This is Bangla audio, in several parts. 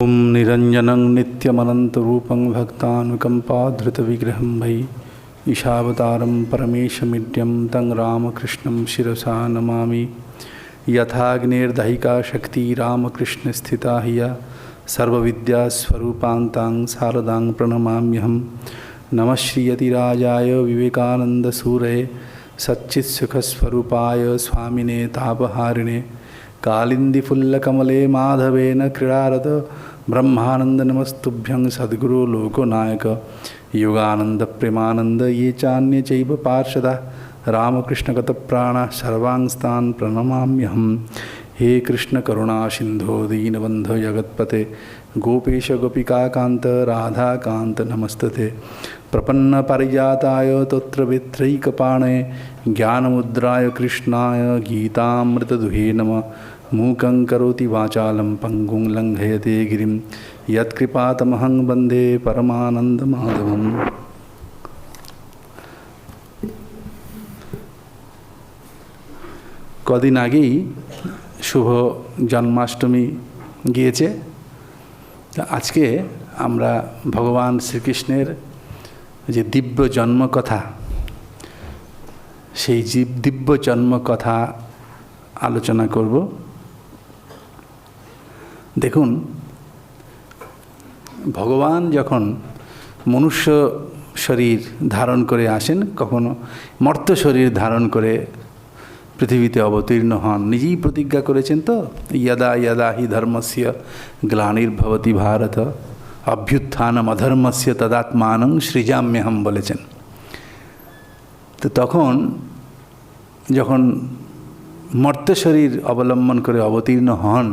ओम निरंजनं नित्यमनन्तरूपं भक्तानुकंपाधृतविग्रहं वै ईशावतारं परमेशमिड्यं तं रामकृष्णं शिरसा नमामि। यथाग्निर्दहिका शक्ति रामकृष्णस्थिता हिय सर्वविद्यास्वरूपान्तां शारदां प्रणमाम्यहं। नमः श्रीयतिराजाय विवेकानन्दसूरये सच्चित्सुखस्वरूपाय स्वामिने तापहारिणे कालिन्दीफुल्लकमले माधवेन क्रीडारत ब्रह्मानंद नमस्तुभ्यं सद्गुरु लोकनायक योगानंद प्रेमानंद ये चान्य चैव पार्षदा रामकृष्णगतप्राणा सर्वांस्तान् प्रणमाम्यहम्। हे कृष्ण करुणा सिंधो दीनबन्धो जगत्पते गोपेश गोपिकान्त राधाकान्त नमस्तते। प्रपन्न पारिजाताय तोत्रवेत्रैकपाणे ज्ञानमुद्राय कृष्णाय गीतामृतदुहे नमः। मूकं करोति वाचालं पंगुं लंघयते गिरिं यत्कृपातमहं वन्दे परमानन्दमाधवम्। কদিন আগেই শুভ জন্মাষ্টমী গিয়েছে। আজকে আমরা ভগবান শ্রীকৃষ্ণের যে দিব্য জন্ম কথা, সেই দিব্য জন্ম কথা আলোচনা করব। দেখুন, ভগবান যখন মনুষ্য শরীর ধারণ করে আসেন, কখনো মর্ত্য শরীর ধারণ করে পৃথিবীতে অবতীর্ণ হন, নিজেই প্রতিজ্ঞা করেছেন তো, यदा यदा हि धर्मस्य ग्लानिर्भवति भारत অভ্যুত্থানম অধর্মস্য তদাত্মানং সৃজাম্যহম বলেছেন। তো তখন যখন মর্ত্য শরীর অবলম্বন করে অবতীর্ণ হন,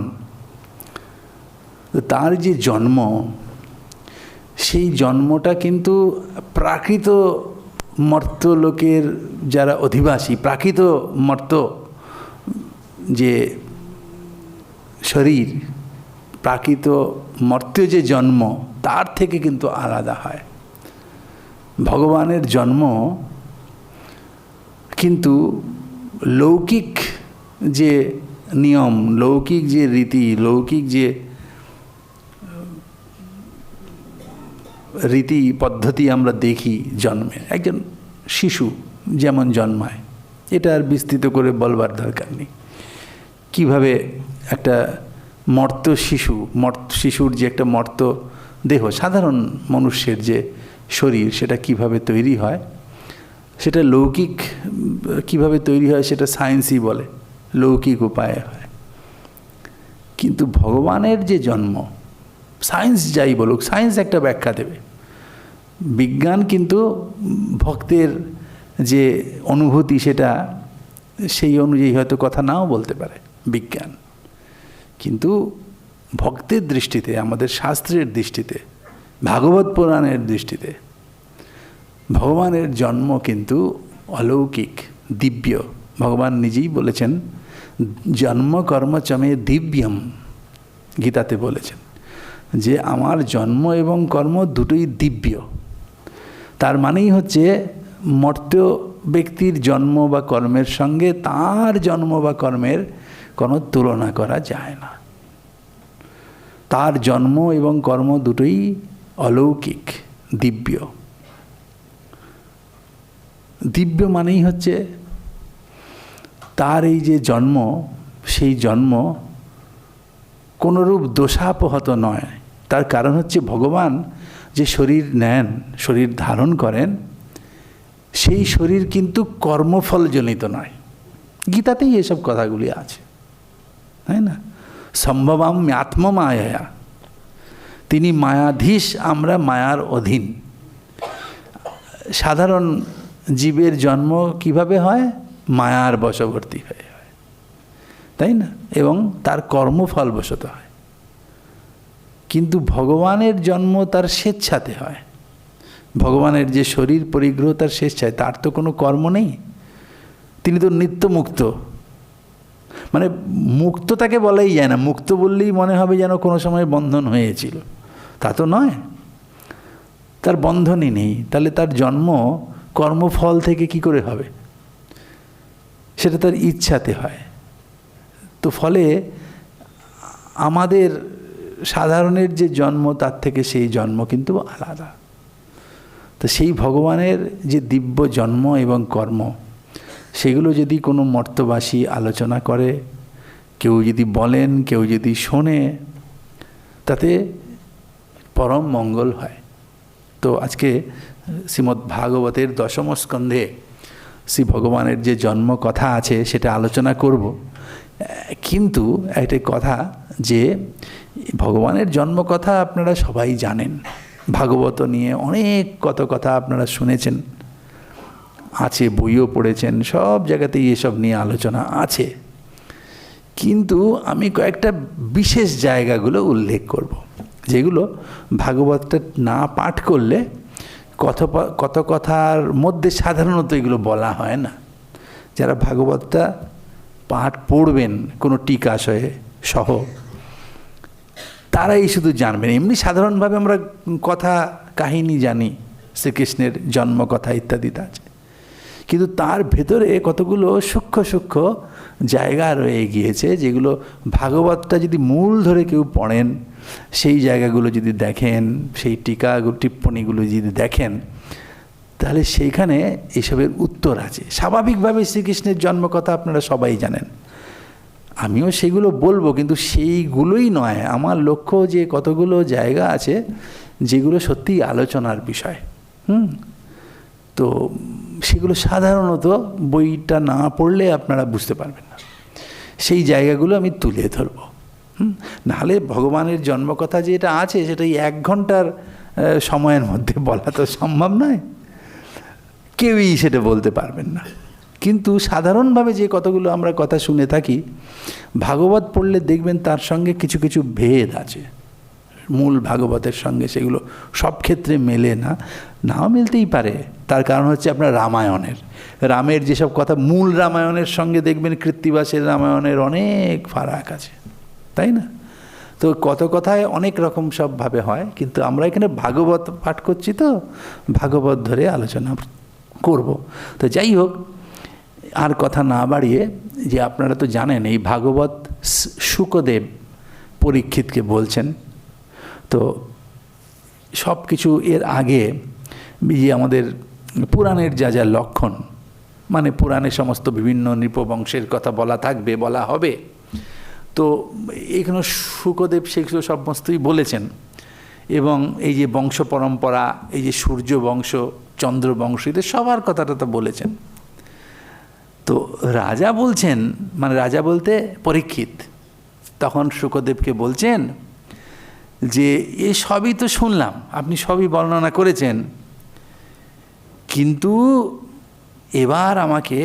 তার যে জন্ম, সেই জন্মটা কিন্তু প্রাকৃত মর্ত্য লোকের যারা অধিবাসী, প্রাকৃত মর্ত্য যে শরীর, প্রাকৃত মর্ত্য যে জন্ম, তার থেকে কিন্তু আলাদা হয়। ভগবানের জন্ম কিন্তু লৌকিক যে নিয়ম, লৌকিক যে রীতি, লৌকিক যে রীতি পদ্ধতি আমরা দেখি জন্মে, একজন শিশু যেমন জন্মায়, এটা আর বিস্তৃত করে বলবার দরকার নেই। কিভাবে একটা মর্ত্য শিশুর যে একটা মর্ত্য দেহ, সাধারণ মনুষ্যের যে শরীর, সেটা কিভাবে তৈরি হয়, সেটা লৌকিক কিভাবে তৈরি হয় সেটা সায়েন্সই বলে, লৌকিক উপায়ে হয়। কিন্তু ভগবানের যে জন্ম, সায়েন্স যাই বলুক, সায়েন্স একটা ব্যাখ্যা দেবে, বিজ্ঞান কিন্তু ভক্তের যে অনুভূতি, সেটা সেই অনুযায়ী হয়তো কথা নাও বলতে পারে বিজ্ঞান। কিন্তু ভক্তের দৃষ্টিতে, আমাদের শাস্ত্রের দৃষ্টিতে, ভাগবত পুরাণের দৃষ্টিতে ভগবানের জন্ম কিন্তু অলৌকিক, দিব্য। ভগবান নিজেই বলেছেন, জন্ম কর্ম চমে দিব্যম, গীতাতে বলেছেন যে আমার জন্ম এবং কর্ম দুটোই দিব্য। তার মানেই হচ্ছে মর্ত্য ব্যক্তির জন্ম বা কর্মের সঙ্গে তার জন্ম বা কর্মের কোনো তুলনা করা যায় না। তার জন্ম এবং কর্ম দুটোই অলৌকিক, দিব্য। দিব্য মানেই হচ্ছে তার এই যে জন্ম, সেই জন্ম কোনোরূপ দোষাপহত নয়। তার কারণ হচ্ছে ভগবান যে শরীর নেন, শরীর ধারণ করেন, সেই শরীর কিন্তু কর্মফলজনিত নয়। গীতাতেই এসব কথাগুলি আছে, তাই না? সম্ভবাম্য আত্মমায়া, তিনি মায়াধীশ, আমরা মায়ার অধীন। সাধারণ জীবের জন্ম কিভাবে হয়? মায়ার বশবর্তী হয়ে হয়, তাই না? এবং তার কর্মফল বশত হয়। কিন্তু ভগবানের জন্ম তার স্বেচ্ছাতে হয়। ভগবানের যে শরীর পরিগ্রহ, তার স্বেচ্ছায়, তার তো কোনো কর্ম নেই। তিনি তো নিত্য মুক্ত। মানে মুক্ত তাকে বলাই যায় না, মুক্ত বললেই মনে হবে যেন কোনো সময় বন্ধন হয়েছিল, তা তো নয়। তার বন্ধনই নেই, তাহলে তার জন্ম কর্মফল থেকে কি করে হবে? সেটা তার ইচ্ছাতে হয়। তো ফলে আমাদের সাধারণের যে জন্ম তার থেকে সেই জন্ম কিন্তু আলাদা। তো সেই ভগবানের যে দিব্য জন্ম এবং কর্ম, সেগুলো যদি কোনো মর্তবাসী আলোচনা করে, কেউ যদি বলেন, কেউ যদি শোনে, তাতে পরম মঙ্গল হয়। তো আজকে শ্রীমদ্ ভাগবতের 10ম স্কন্ধে শ্রী ভগবানের যে জন্ম কথা আছে সেটা আলোচনা করব। কিন্তু একটা কথা, যে ভগবানের জন্ম কথা আপনারা সবাই জানেন, ভাগবত নিয়ে অনেক কত কথা আপনারা শুনেছেন, আছে, বইও পড়েছেন, সব জায়গাতেই এসব নিয়ে আলোচনা আছে। কিন্তু আমি কয়েকটা বিশেষ জায়গাগুলো উল্লেখ করব, যেগুলো ভাগবতটা না পাঠ করলে কত কথার মধ্যে সাধারণত এগুলো বলা হয় না। যারা ভাগবতটা পাঠ পড়বেন কোনো টিকাশয়ে সহ, তারাই শুধু জানবেন। এমনি সাধারণভাবে আমরা কথা কাহিনী জানি, শ্রীকৃষ্ণের জন্ম কথা ইত্যাদিতে আছে, কিন্তু তার ভেতরে কতগুলো সূক্ষ্ম সূক্ষ্ম জায়গা রয়ে গিয়েছে, যেগুলো ভাগবতটা যদি মূল ধরে কেউ পড়েন, সেই জায়গাগুলো যদি দেখেন, সেই টিকা টিপ্পণীগুলো যদি দেখেন, তাহলে সেইখানে এসবের উত্তর আছে। স্বাভাবিকভাবে শ্রীকৃষ্ণের জন্মকথা আপনারা সবাই জানেন, আমিও সেগুলো বলবো, কিন্তু সেইগুলোই নয়। আমার লক্ষ্য যে কতগুলো জায়গা আছে যেগুলো সত্যিই আলোচনার বিষয়। তো সেগুলো সাধারণত বইটা না পড়লে আপনারা বুঝতে পারবেন না। সেই জায়গাগুলো আমি তুলে ধরবো। নাহলে ভগবানের জন্মকথা যেটা আছে সেটা 1 ঘন্টার সময়ের মধ্যে বলা তো সম্ভব নয়, কেউই সেটা বলতে পারবেন না। কিন্তু সাধারণভাবে যে কতগুলো আমরা কথা শুনে থাকি, ভাগবত পড়লে দেখবেন তার সঙ্গে কিছু কিছু ভেদ আছে মূল ভাগবতের সঙ্গে। সেগুলো সব ক্ষেত্রে মেলে না, নাও মিলতেই পারে। তার কারণ হচ্ছে আপনার রামের যেসব কথা মূল রামায়ণের সঙ্গে দেখবেন কৃত্তিবাসের রামায়ণের অনেক ফারাক আছে, তাই না? তো কত কথায় অনেক রকম সবভাবে হয়, কিন্তু আমরা এখানে ভাগবত পাঠ করছি, তো ভাগবত ধরে আলোচনা করব। তো যাই হোক, আর কথা না বাড়িয়ে, যে আপনারা তো জানেন এই ভাগবত শুকদেব পরীক্ষিতকে বলছেন। তো সব কিছু এর আগে যে আমাদের পুরাণের যা যা লক্ষণ, মানে পুরাণে সমস্ত বিভিন্ন নৃপবংশের কথা বলা থাকবে, বলা হবে, তো এখানে শুকদেব সেগুলো সমস্তই বলেছেন। এবং এই যে বংশ পরম্পরা, এই যে সূর্য বংশ, চন্দ্র বংশ, এদের সবার কথাটা তো বলেছেন। তো রাজা বলছেন, মানে রাজা বলতে পরীক্ষিত, তখন শুকদেবকে বলছেন যে এ সবই তো শুনলাম, আপনি সবই বর্ণনা করেছেন, কিন্তু এবার আমাকে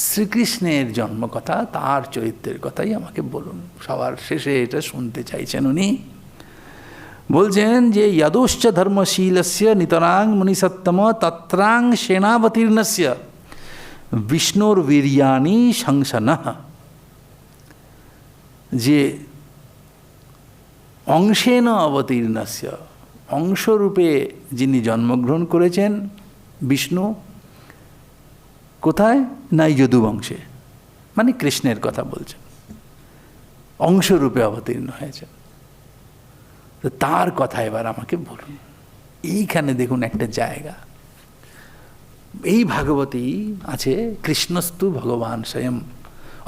শ্রীকৃষ্ণের জন্মকথা, তার চরিত্রের কথাই আমাকে বলুন। সবার শেষে এটা শুনতে চাইছেন উনি। বলছেন যে যদোশ্চ ধর্মশীলস্য নিতরাং মুনিসত্তম তত্রাং সেনাবতীর্ণস্য বিষ্ণুর বীর্যানি সংসনঃ। যে অংশেন অবতীর্ণস্য, অংশরূপে যিনি জন্মগ্রহণ করেছেন বিষ্ণু, কোথায়? না যদুবংশে, মানে কৃষ্ণের কথা বলছেন, অংশরূপে অবতীর্ণ হয়েছেন। তো তার কথা এবার আমাকে বলুন। এইখানে দেখুন একটা জায়গা, এই ভাগবতী আছে কৃষ্ণস্তু ভগবান স্বয়ং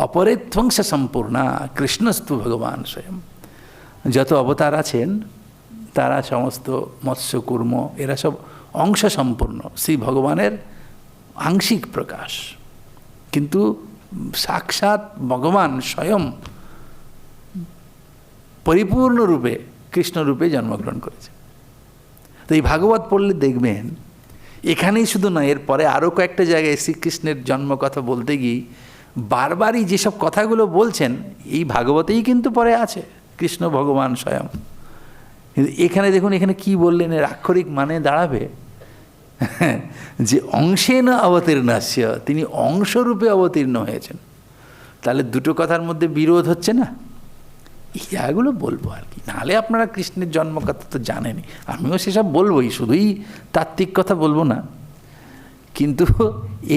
অপরে ধ্বংস সম্পূর্ণা, কৃষ্ণস্তু ভগবান স্বয়ং। যত অবতার আছেন তারা সমস্ত মৎস্য কুর্ম, এরা সব অংশ সম্পূর্ণ, শ্রী ভগবানের আংশিক প্রকাশ, কিন্তু সাক্ষাৎ ভগবান স্বয়ং পরিপূর্ণরূপে কৃষ্ণরূপে জন্মগ্রহণ করেছে। তো এই ভাগবত পড়লে দেখবেন, এখানেই শুধু নয়, এরপরে আরও কয়েকটা জায়গায় শ্রীকৃষ্ণের জন্ম কথা বলতে গিয়ে বারবারই যেসব কথাগুলো বলছেন এই ভাগবতেই কিন্তু পরে আছে, কৃষ্ণ ভগবান স্বয়ং। কিন্তু এখানে দেখুন, এখানে কি বললেন, এর আক্ষরিক মানে দাঁড়াবে যে অংশেন অবতীর্ণস্য, তিনি অংশরূপে অবতীর্ণ হয়েছেন। তাহলে দুটো কথার মধ্যে বিরোধ হচ্ছে না? এই জায়গাগুলো বলবো আর কি। নাহলে আপনারা কৃষ্ণের জন্মকথা তো জানেনই, আমিও সেসব বলবোই, শুধুই তাত্ত্বিক কথা বলবো না। কিন্তু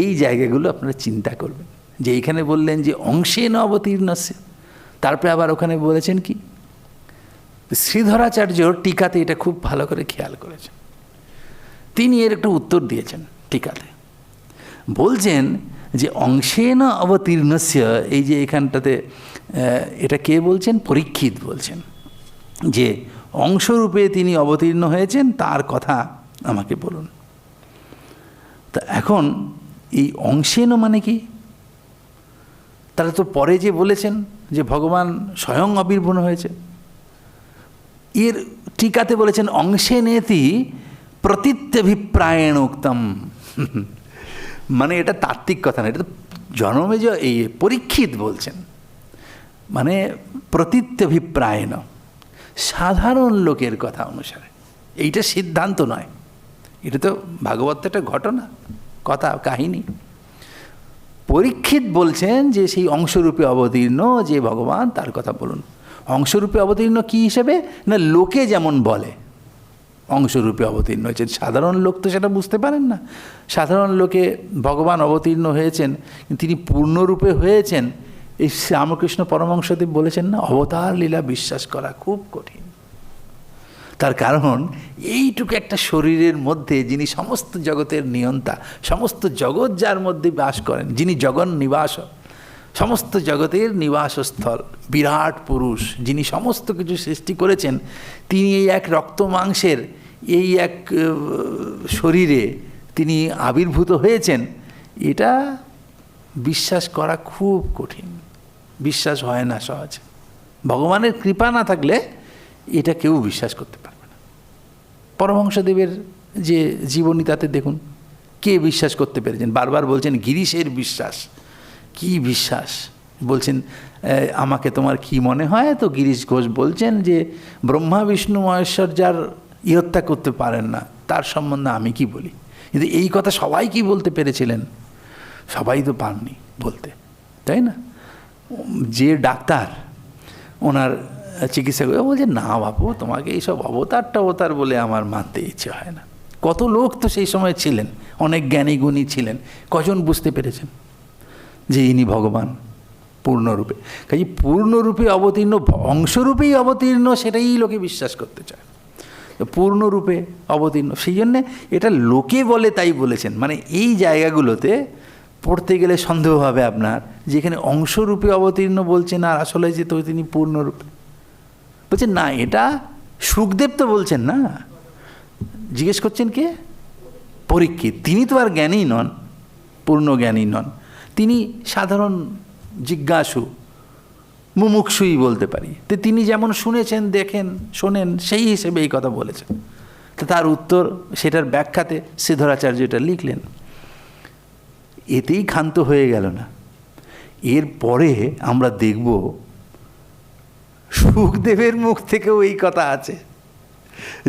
এই জায়গাগুলো আপনারা চিন্তা করবেন, যে এইখানে বললেন যে অংশেন অবতীর্ণস্য, তারপরে আবার ওখানে বলেছেন কি, শ্রীধরাচার্য টিকাতে এটা খুব ভালো করে খেয়াল করেছেন। তিনি এর একটা উত্তর দিয়েছেন টিকাতে, বলছেন যে অংশেন অবতীর্ণস্য, এই যে এখানটাতে এটা কে বলছেন? পরীক্ষিত বলছেন যে অংশরূপে তিনি অবতীর্ণ হয়েছেন, তার কথা আমাকে বলুন। তা এখন এই অংশেন মানে কি? তারা তো পরে যে বলেছেন যে ভগবান স্বয়ং আবির্ভূত হয়েছে, এর টিকাতে বলেছেন অংশেনেতি প্রতীত্যভিপ্রায়েণ উক্তম। মানে এটা তাত্ত্বিক কথা না, এটা তো জনমেজ এই পরীক্ষিত বলছেন, মানে প্রতীত্যভিপ্রায়েণ, সাধারণ লোকের কথা অনুসারে। এইটা সিদ্ধান্ত নয়, এটা তো ভাগবত একটা ঘটনা, কথা, কাহিনী। পরীক্ষিত বলছেন যে সেই অংশরূপে অবতীর্ণ যে ভগবান, তার কথা বলুন। অংশরূপে অবতীর্ণ কি হিসেবে? না লোকে যেমন বলে অংশরূপে অবতীর্ণ হয়েছেন, সাধারণ লোক তো সেটা বুঝতে পারেন না। সাধারণ লোকে ভগবান অবতীর্ণ হয়েছেন, তিনি পূর্ণরূপে হয়েছেন, এই রামকৃষ্ণ পরমহংসদেব বলেছেন না, অবতার লীলা বিশ্বাস করা খুব কঠিন। তার কারণ এইটুকু একটা শরীরের মধ্যে যিনি সমস্ত জগতের নিয়ন্তা, সমস্ত জগৎ যার মধ্যে বাস করেন, যিনি জগন নিবাস, সমস্ত জগতের নিবাসস্থল, বিরাট পুরুষ, যিনি সমস্ত কিছু সৃষ্টি করেছেন, তিনি এই এক রক্ত মাংসের এই এক শরীরে তিনি আবির্ভূত হয়েছেন, এটা বিশ্বাস করা খুব কঠিন, বিশ্বাস হয় না সহজে। ভগবানের কৃপা না থাকলে এটা কেউ বিশ্বাস করতে পারবে না। পরমহংসদেবের যে জীবনী তাতে দেখুন কে বিশ্বাস করতে পেরেছেন। বারবার বলছেন গিরিশের বিশ্বাস, কি বিশ্বাস বলছেন, আমাকে তোমার কি মনে হয়? তো গিরিশ ঘোষ বলছেন যে ব্রহ্মা বিষ্ণু মহেশ্বর যার ইহত্যা করতে পারেন না, তার সম্বন্ধে আমি কি বলি। কিন্তু এই কথা সবাই কি বলতে পেরেছিলেন? সবাই তো পাননি বলতে, তাই না? যে ডাক্তার ওনার চিকিৎসা করে বলছে, না বাবু, তোমাকে এইসব অবতার বলে আমার মানতে ইচ্ছে হয় না। কত লোক তো সেই সময় ছিলেন, অনেক জ্ঞানী গুণী ছিলেন, কজন বুঝতে পেরেছেন যে ইনি ভগবান পূর্ণরূপে? কাজে পূর্ণরূপে অবতীর্ণ, অংশরূপেই অবতীর্ণ, সেটাই লোকে বিশ্বাস করতে চায়। পূর্ণরূপে অবতীর্ণ, সেই জন্যে এটা লোকে বলে তাই বলেছেন। মানে এই জায়গাগুলোতে পড়তে গেলে সন্দেহ হবে আপনার, যেখানে অংশরূপে অবতীর্ণ বলছেন আর আসলে যে তো তিনি পূর্ণরূপে বলছেন না। এটা সুখদেব তো বলছেন না, জিজ্ঞেস করছেন কে? পরীক্ষিত। তিনি তো আর জ্ঞানী নন, পূর্ণ জ্ঞানী নন, তিনি সাধারণ জিজ্ঞাসু, মুমুক্ষুই বলতে পারি। তো তিনি যেমন শুনেছেন, দেখেন, শোনেন, সেই হিসেবে এই কথা বলেছেন। তো তার উত্তর, সেটার ব্যাখ্যাতে শ্রীধরাচার্য এটা লিখলেন। এতেই ক্ষান্ত হয়ে গেল না, এরপরে আমরা দেখব সুখদেবের মুখ থেকেও এই কথা আছে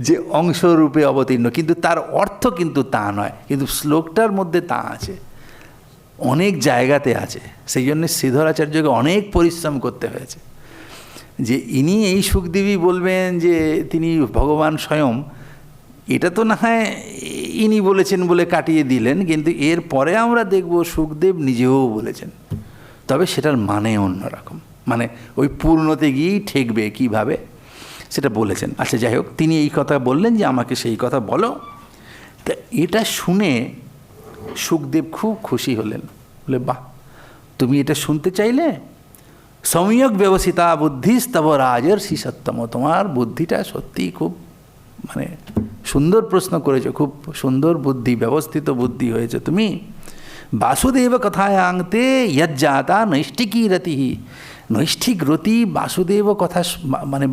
যে অংশরূপে অবতীর্ণ, কিন্তু তার অর্থ কিন্তু তা নয়, কিন্তু শ্লোকটার মধ্যে তা আছে, অনেক জায়গাতে আছে। সেই জন্য শ্রীধরাচার্যকে অনেক পরিশ্রম করতে হয়েছে যে ইনি এই সুখদেবী বলবেন যে তিনি ভগবান স্বয়ং, এটা তো না হয় ইনি বলেছেন বলে কাটিয়ে দিলেন, কিন্তু এর পরে আমরা দেখব সুখদেব নিজেও বলেছেন, তবে সেটার মানে অন্যরকম, মানে ওই পূর্ণতে গিয়েই ঠেকবে কীভাবে সেটা বলেছেন। আচ্ছা, যাই হোক, তিনি এই কথা বললেন যে আমাকে সেই কথা বলো। তা এটা শুনে সুখদেব খুব খুশি হলেন, বলে বাহ, তুমি এটা শুনতে চাইলে? সম্যক ব্যবসিতা বুদ্ধিস্তব রাজর্ষি সত্যম, তোমার বুদ্ধিটা সত্যিই খুব মানে সুন্দর প্রশ্ন করেছো, খুব সুন্দর বুদ্ধি, ব্যবস্থিত বুদ্ধি হয়েছে তুমি। বাসুদেব কথায়াংতে ইয়জ্জাতা নৈষ্ঠিকী রতি, নৈষ্ঠিক রতি বাসুদেব কথা, মানে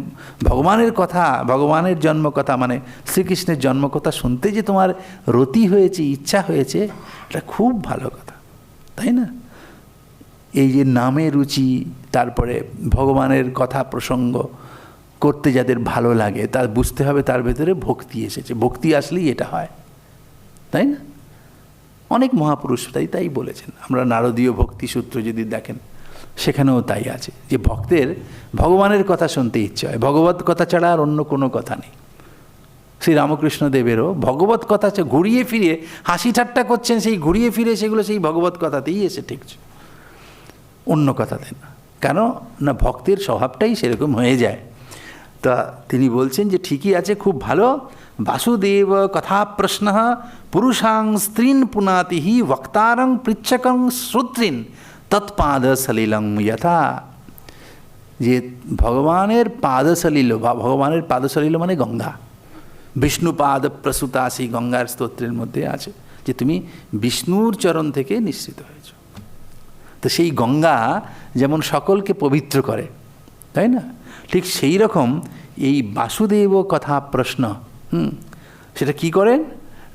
ভগবানের কথা, ভগবানের জন্মকথা, মানে শ্রীকৃষ্ণের জন্মকথা শুনতে যে তোমার রতি হয়েছে, ইচ্ছা হয়েছে, এটা খুব ভালো কথা, তাই না? এই যে নামে রুচি, তারপরে ভগবানের কথা প্রসঙ্গ করতে যাদের ভালো লাগে, তার বুঝতে হবে তার ভেতরে ভক্তি এসেছে, ভক্তি আসলেই এটা হয়, তাই না? অনেক মহাপুরুষ তাই বলেছেন। আমরা নারদীয় ভক্তি সূত্র যদি দেখেন, সেখানেও তাই আছে যে ভক্তের ভগবানের কথা শুনতে ইচ্ছে হয়, ভগবত কথা ছাড়া আর অন্য কোনো কথা নেই। শ্রী রামকৃষ্ণ দেবেরও ভগবত কথা ঘুরিয়ে ফিরিয়ে হাসি ঠাট্টা করছেন, সেই ঘুরিয়ে ফিরে সেগুলো সেই ভগবত কথাতেই এসে ঠেকছে, অন্য কথাতে না। কেন না, ভক্তের স্বভাবটাই সেরকম হয়ে যায়। তা তিনি বলছেন যে ঠিকই আছে, খুব ভালো। বাসুদেব কথা প্রশ্ন পুরুষাং স্ত্রীন পুনাতি হি বক্তারং পৃচ্ছকং শ্রোত্রিন তৎপাদ সলিলং যথা। যে ভগবানের পাদসলিল, বা ভগবানের পাদসলিল মানে গঙ্গা, বিষ্ণুপাদ প্রসূতা, সেই গঙ্গার স্তোত্রের মধ্যে আছে যে তুমি বিষ্ণুর চরণ থেকে নিঃসৃত হয়েছ। তো সেই গঙ্গা যেমন সকলকে পবিত্র করে, তাই না, ঠিক সেই রকম এই বাসুদেব কথা প্রশ্ন সেটা কি করেন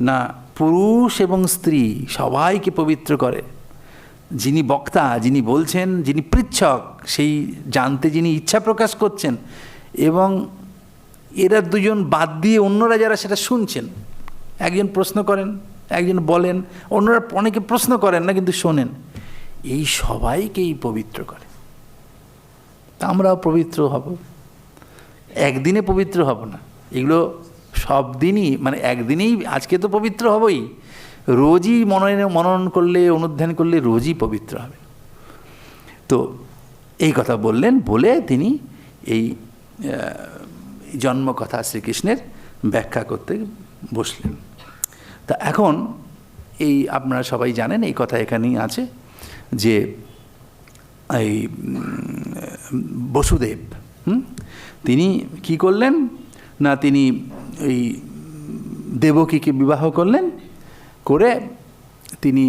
না, পুরুষ এবং স্ত্রী সবাইকে পবিত্র করে। যিনি বক্তা, যিনি বলছেন, যিনি পৃচ্ছক, সেই জানতে যিনি ইচ্ছা প্রকাশ করছেন, এবং এরা দুজন বাদ দিয়ে অন্যরা যারা সেটা শুনছেন, একজন প্রশ্ন করেন, একজন বলেন, অন্যরা অনেকে প্রশ্ন করেন না কিন্তু শোনেন, এই সবাইকেই পবিত্র করে। তা আমরাও পবিত্র হব, একদিনে পবিত্র হব না, এগুলো সব দিনই, মানে একদিনেই, আজকে তো পবিত্র হবই, রোজই মনন করলে, অনুধ্যান করলে রোজই পবিত্র হবে। তো এই কথা বললেন, বলে তিনি এই জন্মকথা শ্রীকৃষ্ণের ব্যাখ্যা করতে বসলেন। তা এখন এই আপনারা সবাই জানেন, এই কথা এখানেই আছে যে এই বসুদেব তিনি কি করলেন না, তিনি এই দেবকীকে বিবাহ করলেন, করে তিনি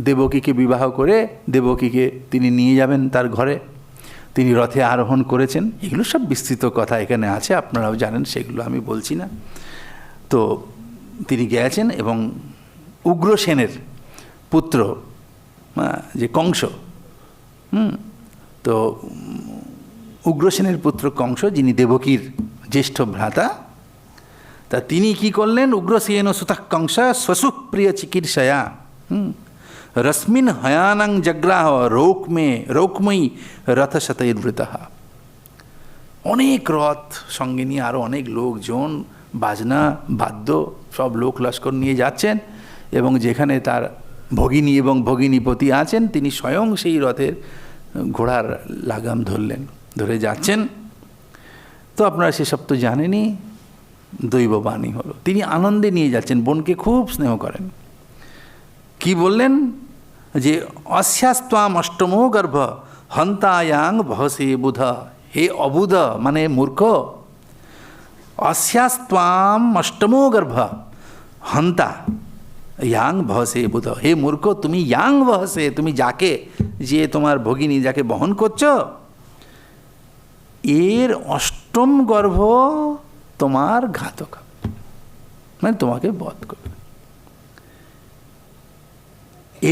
দেবকীকে বিবাহ করে দেবকীকে তিনি নিয়ে যাবেন তার ঘরে, তিনি রথে আরোহণ করেছেন। এগুলো সব বিস্তৃত কথা এখানে আছে, আপনারাও জানেন, সেগুলো আমি বলছি না। তো তিনি গেছেন এবং উগ্রসেনের পুত্র যে কংস, তো উগ্রসেনের পুত্র কংস, যিনি দেবকীর জ্যেষ্ঠ ভ্রাতা, তা তিনি কি করলেন, উগ্রসেন সুতঃ কংস স্বসুপ্রিয় চিকিৎসয়া রশ্মিন হয়ানং জগ্রাহ রৌকময়ী রথশতৈর্বৃত। অনেক রথ সঙ্গে নিয়ে আরও অনেক লোকজন, বাজনা বাদ্য সব লোক লস্কর নিয়ে যাচ্ছেন, এবং যেখানে তার ভগিনী এবং ভগিনীপতি আছেন, তিনি স্বয়ং সেই রথের ঘোড়ার লাগাম ধরে যাচ্ছেন। তো আপনারা সেসব তো জানেনই, দৈববাণী হলো, তিনি আনন্দে নিয়ে যাচ্ছেন, বোনকে খুব স্নেহ করেন। কি বললেন যে অস্যাস্ত্বাম অষ্টমো গর্ভ হন্তায়াং ভসে বুধ। হে অবুধ মানে মূর্খ, অস্যাস্ত্বাম অষ্টমো গর্ভ হন্তা ইয়াং ভসে বুধ। হে মূর্খ, তুমি ইয়াং ভসে, তুমি যাকে, যে তোমার ভগিনী যাকে বহন করছো, এর অষ্টম গর্ভ তোমার ঘাতক, মানে তোমাকে বধ করবে।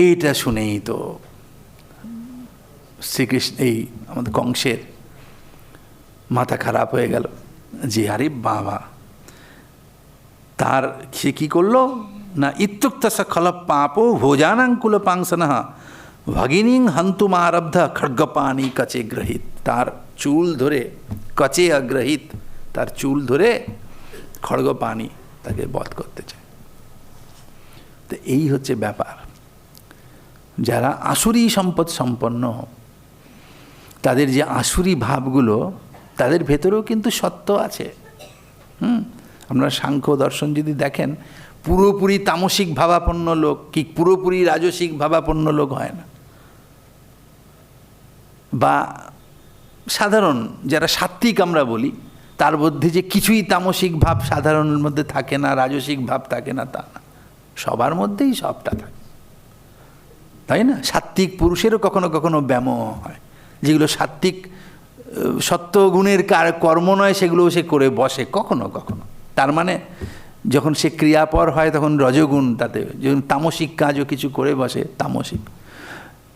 এইটা শুনেই তো শ্রীকৃষ্ণ, এই আমাদের কংসের মাথা খারাপ হয়ে গেল যে আরে বাবা, তার সে কী করলো না, ইত্যুক্ত সখল পাপো ভোজানাঙ্কুল পাংসনঃ ভগিনীং হন্তুমারব্ধ খড়গপানি কচে গ্রহিত। তার চুল ধরে, কচে অগ্রহিত, তার চুল ধরে খড়গপানি তাকে বধ করতে চায়। তো এই হচ্ছে ব্যাপার। যারা আসুরি সম্পদ সম্পন্ন, তাদের যে আসুরি ভাবগুলো, তাদের ভেতরেও কিন্তু সত্য আছে। আপনারা সাংখ্য দর্শন যদি দেখেন, পুরোপুরি তামসিক ভাবাপন্ন লোক কি পুরোপুরি রাজসিক ভাবাপন্ন লোক হয় না, বা সাধারণ যারা সাত্ত্বিক আমরা বলি, তার মধ্যে যে কিছুই তামসিক ভাব সাধারণের মধ্যে থাকে না, রাজসিক ভাব থাকে না, তা না, সবার মধ্যেই সবটা থাকে, তাই না? সাত্ত্বিক পুরুষেরও কখনো কখনো ব্যামোহ হয়, যেগুলো সাত্ত্বিক সত্যগুণের কর্ম নয় সেগুলোও সে করে বসে কখনো কখনো। তার মানে যখন সে ক্রিয়াপর হয় তখন রজগুণ, তাতে যখন তামসিক কাজও কিছু করে বসে তামসিক।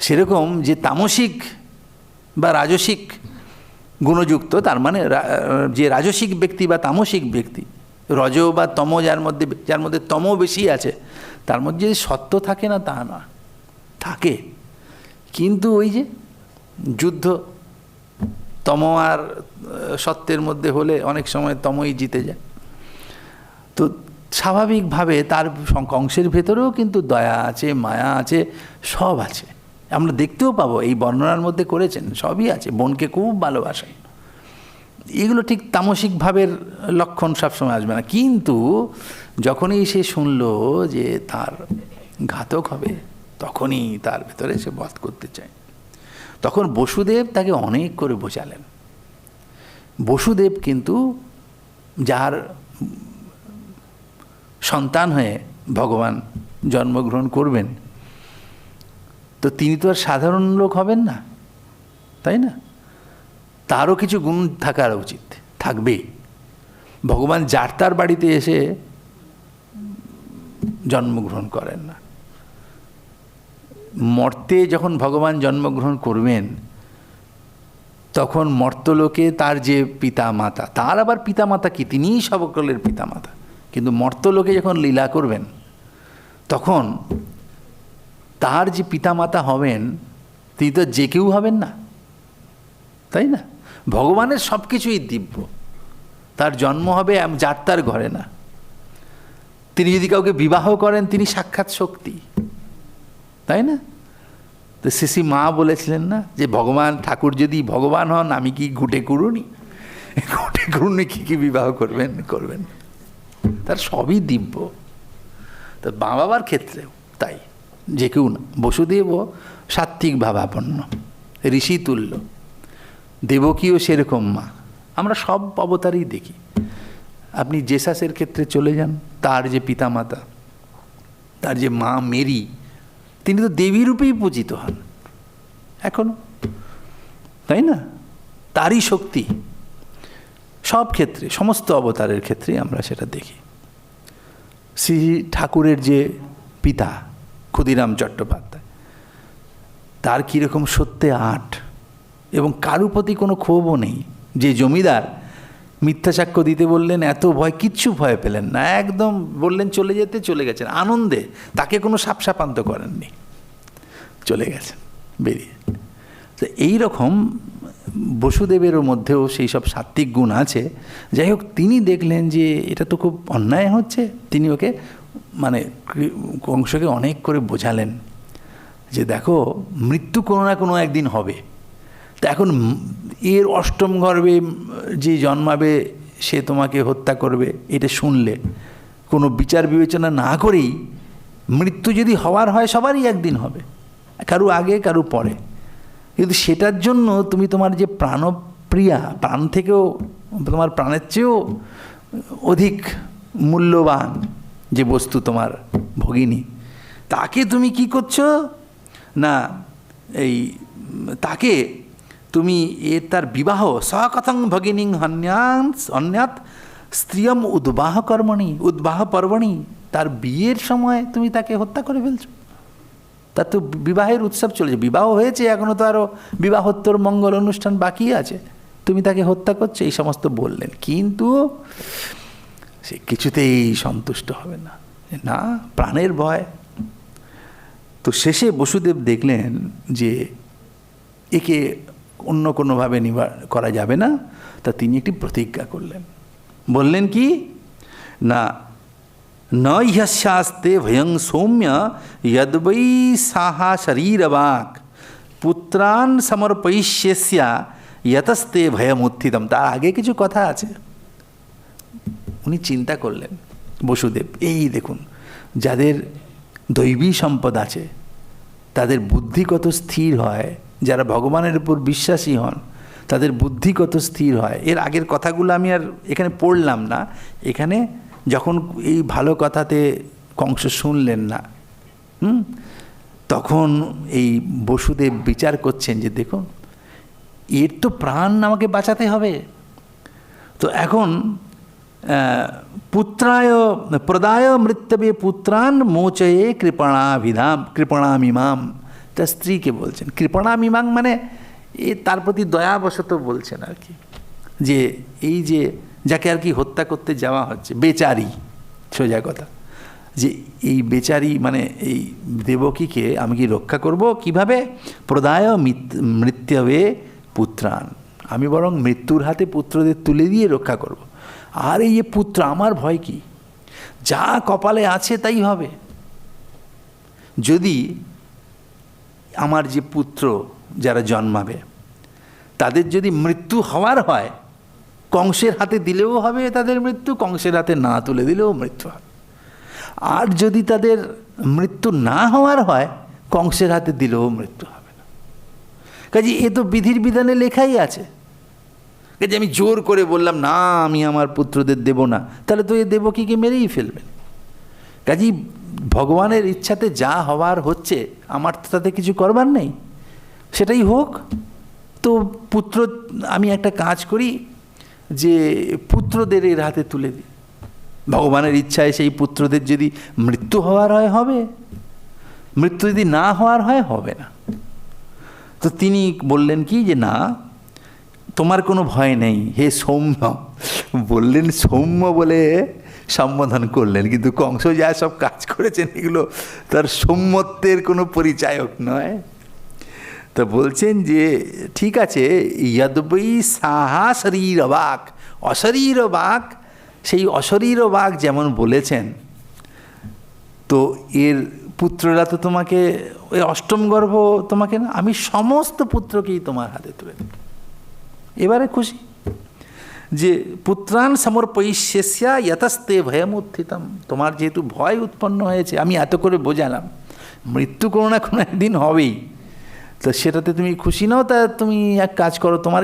সেরকম যে তামসিক বা রাজসিক গুণযুক্ত, তার মানে যে রাজসিক ব্যক্তি বা তামসিক ব্যক্তি, রজ বা তম যার মধ্যে তম বেশি আছে, তার মধ্যে সত্য থাকে না তা না, থাকে, কিন্তু ওই যে যুদ্ধ তম আর সত্যের মধ্যে হলে অনেক সময় তমই জিতে যায়। তো স্বাভাবিকভাবে তার কংসের ভেতরেও কিন্তু দয়া আছে, মায়া আছে, সব আছে, আমরা দেখতেও পাবো, এই বর্ণনার মধ্যে করেছেন, সবই আছে। বোনকে খুব ভালোবাসেন এগুলো ঠিক তামসিক ভাবের লক্ষণ সবসময় আসবে না, কিন্তু যখনই সে শুনল যে তার ঘাতক হবে তখনই তার ভেতরে সে বধ করতে চায়। তখন বসুদেব তাকে অনেক করে বোঝালেন। বসুদেব কিন্তু যার সন্তান হয়ে ভগবান জন্মগ্রহণ করবেন, তো তিনি তো আর সাধারণ লোক হবেন না, তাই না? তারও কিছু গুণ থাকার উচিত, থাকবেই। ভগবান যার তার বাড়িতে এসে জন্মগ্রহণ করেন না। মর্তে যখন ভগবান জন্মগ্রহণ করবেন তখন মর্তলোকে তার যে পিতা মাতা, তার আবার পিতা মাতা কি, তিনিই সকলের পিতা মাতা, কিন্তু মর্তলোকে যখন লীলা করবেন তখন তার যে পিতা মাতা হবেন তিনি তো যে কেউ হবেন না, তাই না? ভগবানের সব কিছুই দিব্য, তার জন্ম হবে যার তার ঘরে না। তিনি যদি কাউকে বিবাহ করেন তিনি সাক্ষাৎ শক্তি, তাই না? তো শ্রী মা বলেছিলেন না যে ভগবান ঠাকুর যদি ভগবান হন আমি কি ঘুটে কুড়ুনি, ঘুটে কুড়ুনি কি বিবাহ করবেন? করবেন। তার সবই দিব্য। তো মা বাবার ক্ষেত্রেও তাই, যে কেউ না। বসুদেবও সাত্ত্বিক ভাবাপন্ন, ঋষি তুল্য, দেবকীও সেরকম মা। আমরা সব অবতারেই দেখি। আপনি জেসাসের ক্ষেত্রে চলে যান, তার যে পিতামাতা, তার যে মা মেরি, তিনি তো দেবী রূপেই পূজিত হন এখনো, তাই না? তারই শক্তি সব ক্ষেত্রে, সমস্ত অবতারের ক্ষেত্রেই আমরা সেটা দেখি। শ্রী ঠাকুরের যে পিতা ক্ষুদিরাম চট্টোপাধ্যায়, তার কীরকম সত্যে আট, এবং কারুর প্রতি কোনো ক্ষোভও নেই। যে জমিদার মিথ্যা সাক্ষ্য দিতে বললেন, এত ভয়, কিচ্ছু ভয় পেলেন না, একদম বললেন চলে যেতে, চলে গেছেন আনন্দে, তাকে কোনো সাপসাপান্ত করেননি, চলে গেছেন বেরিয়ে। তো এইরকম বসুদেবেরও মধ্যেও সেই সব সাত্ত্বিক গুণ আছে। যাই হোক, তিনি দেখলেন যে এটা তো খুব অন্যায় হচ্ছে, তিনি ওকে মানে কংসকে অনেক করে বোঝালেন যে দেখো মৃত্যু কোনো না কোনো একদিন হবে। তা এখন এর অষ্টম গর্ভে যে জন্মাবে সে তোমাকে হত্যা করবে, এটা শুনলে কোনো বিচার বিবেচনা না করেই মৃত্যু যদি হওয়ার হয় সবারই একদিন হবে, কারু আগে কারু পরে, কিন্তু সেটার জন্য তুমি তোমার যে প্রাণপ্রিয়া, প্রাণ থেকেও, তোমার প্রাণের চেয়েও অধিক মূল্যবান যে বস্তু তোমার ভগিনী, তাকে তুমি কি করছো না, এই তাকে তুমি তার বিবাহ সকথং ভগিনী অন্যাত স্ত্রিয়ম উদ্বাহ কর্মণি উদ্বাহ পর্বণি, তার বিয়ের সময় তুমি তাকে হত্যা করে ফেলছো। তার তো বিবাহের উৎসব চলেছে, বিবাহ হয়েছে, এখনও তো আরও বিবাহোত্তর মঙ্গল অনুষ্ঠান বাকি আছে, তুমি তাকে হত্যা করছো, এই সমস্ত বললেন। কিন্তু সে কিছুতেই সন্তুষ্ট হবে না, না, প্রাণের ভয়। তো শেষে বসুদেব দেখলেন যে একে অন্য কোনোভাবে করা যাবে না, তা তিনি একটি প্রতিজ্ঞা করলেন। বললেন কি না, ন ইহাস্তে ভয়ং সৌম্য যদ্বৈ সাহা শরীরবাক পুত্রান সমর্পয়িষ্যস্যা যতস্তে ভয়মুত্থিতম। তার আগে কিছু কথা আছে। উনি চিন্তা করলেন বসুদেব, এই দেখুন যাদের দৈবী সম্পদ আছে তাদের বুদ্ধি কত স্থির হয়, যারা ভগবানের উপর বিশ্বাসী হন তাদের বুদ্ধি কত স্থির হয়। এর আগের কথাগুলো আমি আর এখানে পড়লাম না। এখানে যখন এই ভালো কথাতে কংস শুনলেন না, তখন এই বসুদেব বিচার করছেন যে দেখুন এর তো প্রাণ আমাকে বাঁচাতে হবে। তো এখন পুত্রায় প্রদায় মৃত্যবে পুত্রান মোচয়ে কৃপণামিমাম, তা স্ত্রীকে বলছেন। কৃপণামিমাং মানে তার প্রতি দয়াবশত বলছেন আর কি, যে এই যে যাকে আর কি হত্যা করতে যাওয়া হচ্ছে, বেচারি, সোজা কথা, যে এই বেচারি মানে এই দেবকীকে আমি কি রক্ষা করব কিভাবে? প্রদায় মৃত্যবে পুত্রান, আমি বরং মৃত্যুর হাতে পুত্রদের তুলে দিয়ে রক্ষা করব। আর এই যে পুত্র, আমার ভয় কি, যা কপালে আছে তাই হবে। যদি আমার যে পুত্র যারা জন্মাবে তাদের যদি মৃত্যু হওয়ার হয়, কংসের হাতে দিলেও হবে তাদের মৃত্যু, কংসের হাতে না তুলে দিলেও মৃত্যু হবে। আর যদি তাদের মৃত্যু না হওয়ার হয়, কংসের হাতে দিলেও মৃত্যু হবে না। কাজে এ তো বিধির বিধানে লেখাই আছে। কাজে আমি জোর করে বললাম না আমি আমার পুত্রদের দেব না, তাহলে তো এ দেবকীকে মেরেই ফেলবেন। কাজেই ভগবানের ইচ্ছাতে যা হওয়ার হচ্ছে, আমার তো তাতে কিছু করবার নেই, সেটাই হোক। তো পুত্র, আমি একটা কাজ করি যে পুত্রদের এর হাতে তুলে দিই। ভগবানের ইচ্ছায় সেই পুত্রদের যদি মৃত্যু হওয়ার হয় হবে, মৃত্যু যদি না হওয়ার হয় হবে না। তো তিনি বললেন কি যে না, তোমার কোনো ভয় নেই হে সৌম্য। বললেন সৌম্য বলে সম্বোধন করলেন, কিন্তু কংস যা সব কাজ করেছেন এগুলো তার সৌম্যত্বের কোনো পরিচায়ক নয়। তো বলছেন যে ঠিক আছে, যদ্বৈ সাহা শরীর বাক, অশরীর বাক, সেই অশরীর বাক যেমন বলেছেন, তো এর পুত্ররা তো তোমাকে, ওই অষ্টম গর্ভ তোমাকে না, আমি সমস্ত পুত্রকেই তোমার হাতে তুলে দেব। এবারে খুশি যে পুত্রান সমর্পয়িষ্যস্যা যতস্তে ভয়মুত্থিতম, তোমার যেহেতু ভয় উৎপন্ন হয়েছে, আমি এত করে বোঝালাম মৃত্যু কোনো না কোনো একদিন হবেই, তো সেটাতে তুমি খুশি নাও। তা তুমি এক কাজ করো, তোমার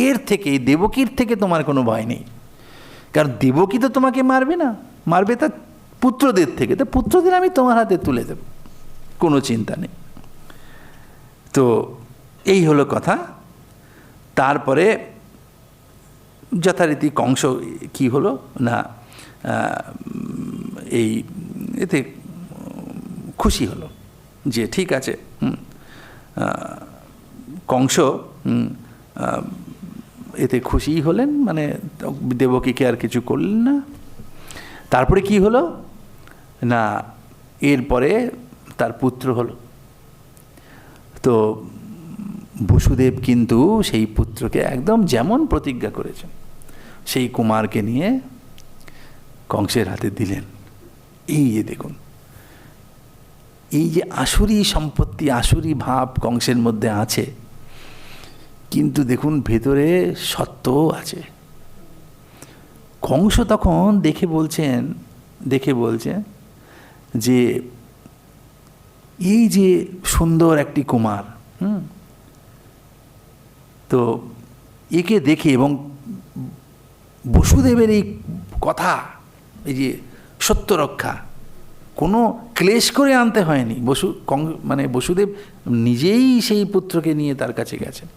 এর থেকে, দেবকীর থেকে তোমার কোনো ভয় নেই, কারণ দেবকী তো তোমাকে মারবে না, মারবে তার পুত্রদের থেকে, তো পুত্রদের আমি তোমার হাতে তুলে দেব, কোনো চিন্তা নেই। তো এই হলো কথা। তারপরে যথারীতি কংস কি হলো না, এই এতে খুশি হলো যে ঠিক আছে। কংস এতে খুশিই হলেন, মানে দেবকীকে আর কিছু করলেন না। তারপরে কি হলো না, এরপরে তার পুত্র হলো। তো বসুদেব কিন্তু সেই পুত্রকে একদম যেমন প্রতিজ্ঞা করেছেন, সেই কুমারকে নিয়ে কংসের হাতে দিলেন। এই যে দেখুন, এই যে আসুরি সম্পত্তি, আসুরি ভাব কংসের মধ্যে আছে, কিন্তু দেখুন ভেতরে সত্যও আছে। কংস তখন দেখে বলছেন যে এই যে সুন্দর একটি কুমার, তো একে দেখে, এবং বসুদেবের এই কথা, এই যে সত্য রক্ষা, কোনো ক্লেশ করে আনতে হয়নি। বসুদেব নিজেই সেই পুত্রকে নিয়ে তার কাছে গেছেন।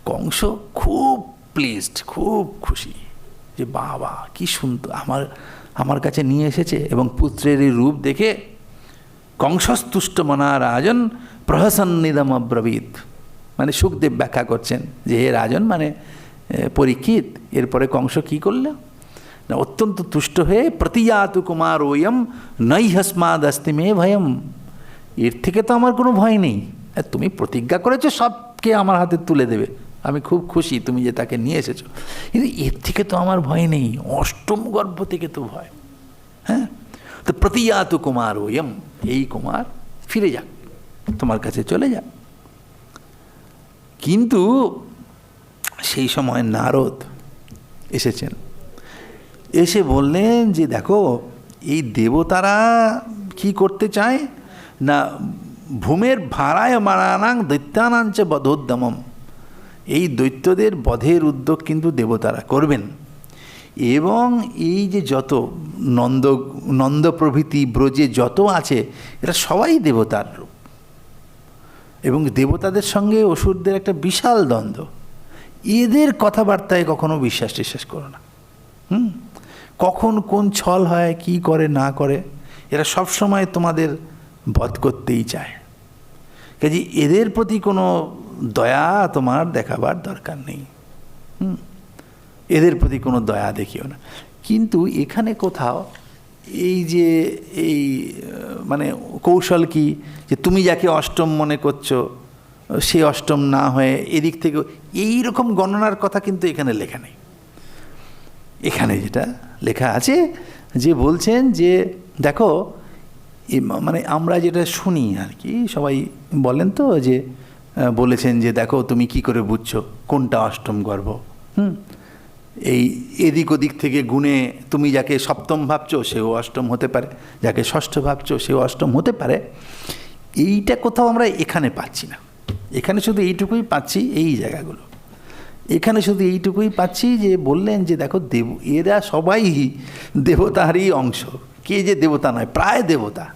কংস খুব প্লিজড, খুব খুশি যে বাবা কি সুন্দর আমার কাছে নিয়ে এসেছে। এবং পুত্রের এই রূপ দেখে কংসস্তুষ্ট মনা রাজন প্রহসন্নিদম অব্রবীত, মানে সুখদেব ব্যাখ্যা করছেন যে হে রাজন মানে পরীক্ষিত। এরপরে কংস কি করল না, অত্যন্ত তুষ্ট হয়ে প্রতিয়াতু কুমার ওয়ম নৈহস্মাদস্তি মে ভয়ম, এর থেকে তো আমার কোনো ভয় নেই, তুমি প্রতিজ্ঞা করেছো সবকে আমার হাতে তুলে দেবে, আমি খুব খুশি তুমি যে তাকে নিয়ে এসেছো, কিন্তু এর থেকে তো আমার ভয় নেই, অষ্টম গর্ভ থেকে তো ভয়। হ্যাঁ, তো প্রতিয়াতু কুমার ওয়ম, এই কুমার ফিরে যাক, তোমার কাছে চলে যাক। কিন্তু সেই সময় নারদ এসেছেন, এসে বললেন যে দেখো এই দেবতারা কি করতে চায় না, ভূমের ভাড়ায় মারানাং দৈত্যানাঞ্চ বধোদ্যমম, এই দৈত্যদের বধের উদ্যোগ কিন্তু দেবতারা করবেন। এবং এই যে যত নন্দ প্রভৃতি ব্রজে যত আছে এরা সবাই দেবতার রূপ, এবং দেবতাদের সঙ্গে অসুরদের একটা বিশাল দ্বন্দ্ব, এদের কথাবার্তায় কখনো বিশ্বাস করো না। কখন কোন ছল হয়, কি করে না করে, এরা সব সময় তোমাদের বধ করতেই চায়। কাজে এদের প্রতি কোনো দয়া তোমার দেখাবার দরকার নেই, এদের প্রতি কোনো দয়া দেখিও না। কিন্তু এখানে কোথাও এই যে এই মানে কৌশল কি, যে তুমি যাকে অষ্টম মনে করছো সে অষ্টম না হয়ে এদিক থেকে, এই রকম গণনার কথা কিন্তু এখানে লেখা নেই। এখানে যেটা লেখা আছে যে বলছেন যে দেখো, মানে আমরা যেটা শুনি আর কি, সবাই বলেন তো যে বলেছেন যে দেখো তুমি কি করে বুঝছো কোনটা অষ্টম গর্ভ। এই এদিক ওদিক থেকে গুণে তুমি যাকে সপ্তম ভাবছো সেও অষ্টম হতে পারে, যাকে ষষ্ঠ ভাবছো সেও অষ্টম হতে পারে। এইটা কোথাও আমরা এখানে পাচ্ছি না। এখানে শুধু এইটুকুই পাচ্ছি, এই জায়গাগুলো এখানে শুধু এইটুকুই পাচ্ছি যে বললেন যে দেখো এরা সবাই দেবতারই অংশ, কে যে দেবতা নয়, প্রায় দেবতা,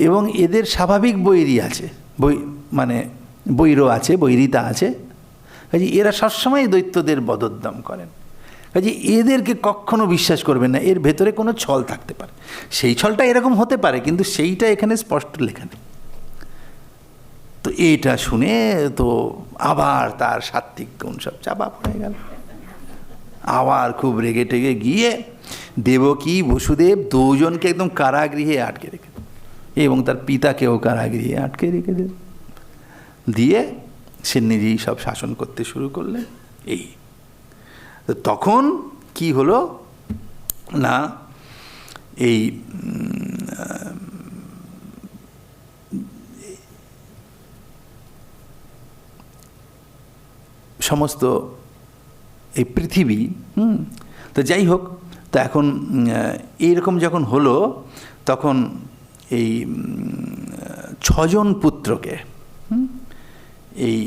এবং এদের স্বাভাবিক বৈরী আছে, মানে বৈর আছে, বৈরিতা আছে। কাজে এরা সবসময় দৈত্যদের বদোদ্যম করেন। কাজে এদেরকে কখনো বিশ্বাস করবেন না, এর ভেতরে কোনো ছল থাকতে পারে। সেই ছলটা এরকম হতে পারে, কিন্তু সেইটা এখানে স্পষ্ট লেখা নেই। তো এইটা শুনে তো আবার তার সাত্ত্বিক গুণ সব চাপা পড়ে গেল। আবার খুব রেগে টেগে গিয়ে দেবকী বসুদেব দুজনকে একদম কারাগৃহে আটকে রেখে, এবং তার পিতাকেও কারাগৃহে আটকে রেখে দিয়ে সে নিজেই সব শাসন করতে শুরু করলেন। এই তো তখন কি হলো না, এই সমস্ত এই পৃথিবী, তো যাই হোক, তো এখন এইরকম যখন হলো, তখন এই 6জন পুত্রকে, এই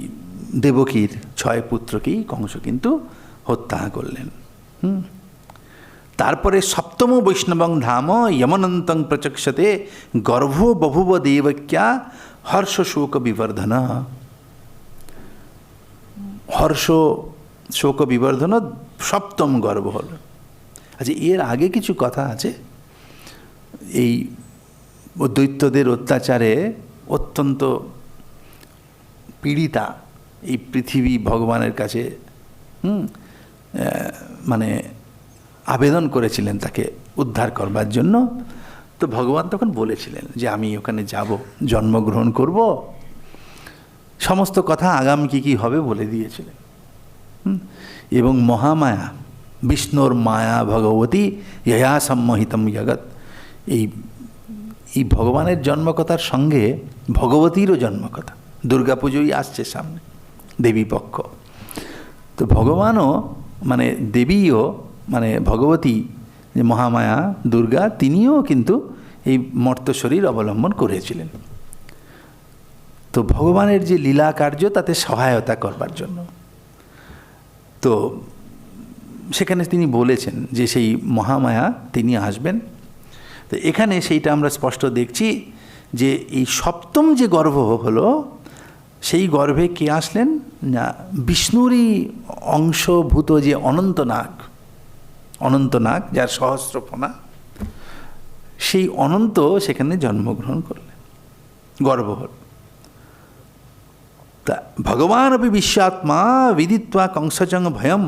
দেবকীর 6 পুত্রকেই কংস কিন্তু হত্যা করলেন। তারপরে সপ্তম বৈষ্ণবং ধাম যমনন্তং প্রচক্ষতে গর্ভো বভুব দেবক্যা হর্ষ শোক বিবর্ধন। হর্ষ শোক বিবর্ধন সপ্তম গর্ভ হল। আচ্ছা, এর আগে কিছু কথা আছে। এই দৈত্যদের অত্যাচারে অত্যন্ত পীড়িতা এই পৃথিবী ভগবানের কাছে মানে আবেদন করেছিলেন তাকে উদ্ধার করবার জন্য। তো ভগবান তখন বলেছিলেন যে আমি ওখানে যাব, জন্মগ্রহণ করব, সমস্ত কথা আগাম কি হবে বলে দিয়েছিলেন। এবং মহামায়া, বিষ্ণুর মায়া ভগবতী ইয়া সম্মোহিতম জগৎ, এই ভগবানের জন্মকথার সঙ্গে ভগবতীরও জন্মকথা। দুর্গাপুজোই আসছে সামনে, দেবী পক্ষ। তো ভগবানও মানে দেবীও মানে ভগবতী, যে মহামায়া দুর্গা, তিনিও কিন্তু এই মর্ত শরীর অবলম্বন করেছিলেন। তো ভগবানের যে লীলা কার্য তাতে সহায়তা করবার জন্য তো সেখানে তিনি বলেছেন যে সেই মহামায়া তিনি আসবেন। তো এখানে সেইটা আমরা স্পষ্ট দেখছি যে এই সপ্তম যে গর্ভ হলো, সেই গর্ভে কে আসলেন না, বিষ্ণুরই অংশভূত যে অনন্তনাগ যার সহস্রফণা, সেই অনন্ত সেখানে জন্মগ্রহণ করলেন, গর্ভ হল। তা ভগবান অপি বিশ্বাত্মা বিদিত্বা কংসচং ভয়ম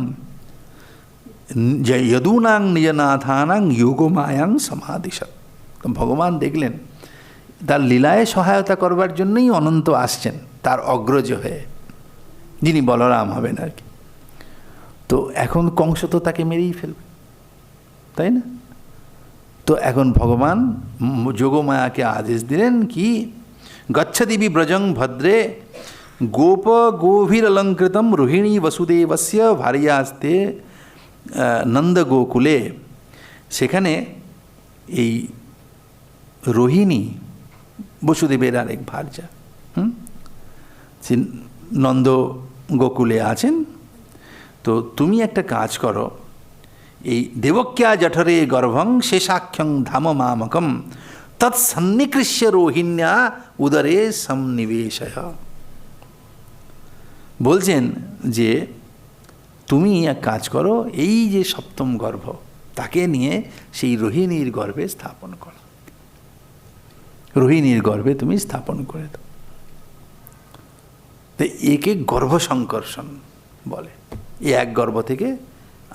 যদূনাং নিজনাথানাং যোগমায়াং সমাদিশত। ভগবান দেখলেন তার লীলায় সহায়তা করবার জন্যই অনন্ত আসছেন, তার অগ্রজ হয়ে, যিনি বলরাম হবেন আর কি। তো এখন কংস তো তাকে মেরেই ফেলবে, তাই না? তো এখন ভগবান যোগমায়াকে আদেশ দিলেন কি, গচ্ছদিবি ব্রজং ভদ্রে গোপ গোভীরলঙ্কৃতম রোহিণী বসুদেবস্য ভার্যাস্তে নন্দ গোকুলে। সেখানে এই রোহিণী বসুদেবের আরেক ভার্যা, নন্দ গোকুলে আছেন। তো তুমি একটা কাজ করো, এই দেবক্যা জঠরে গর্ভং শেষাখ্যং ধাম মামকম তৎসন্নিকৃষ্য রোহিণ্যা উদরে সন্নিবেশয়। বলছেন যে তুমি এক কাজ করো, এই যে সপ্তম গর্ভ তাকে নিয়ে সেই রোহিণীর গর্ভে স্থাপন করো, রোহিণীর গর্ভে তুমি স্থাপন করে দাও। তো একে গর্ভ সংকর্ষণ বলে। এক গর্ভ থেকে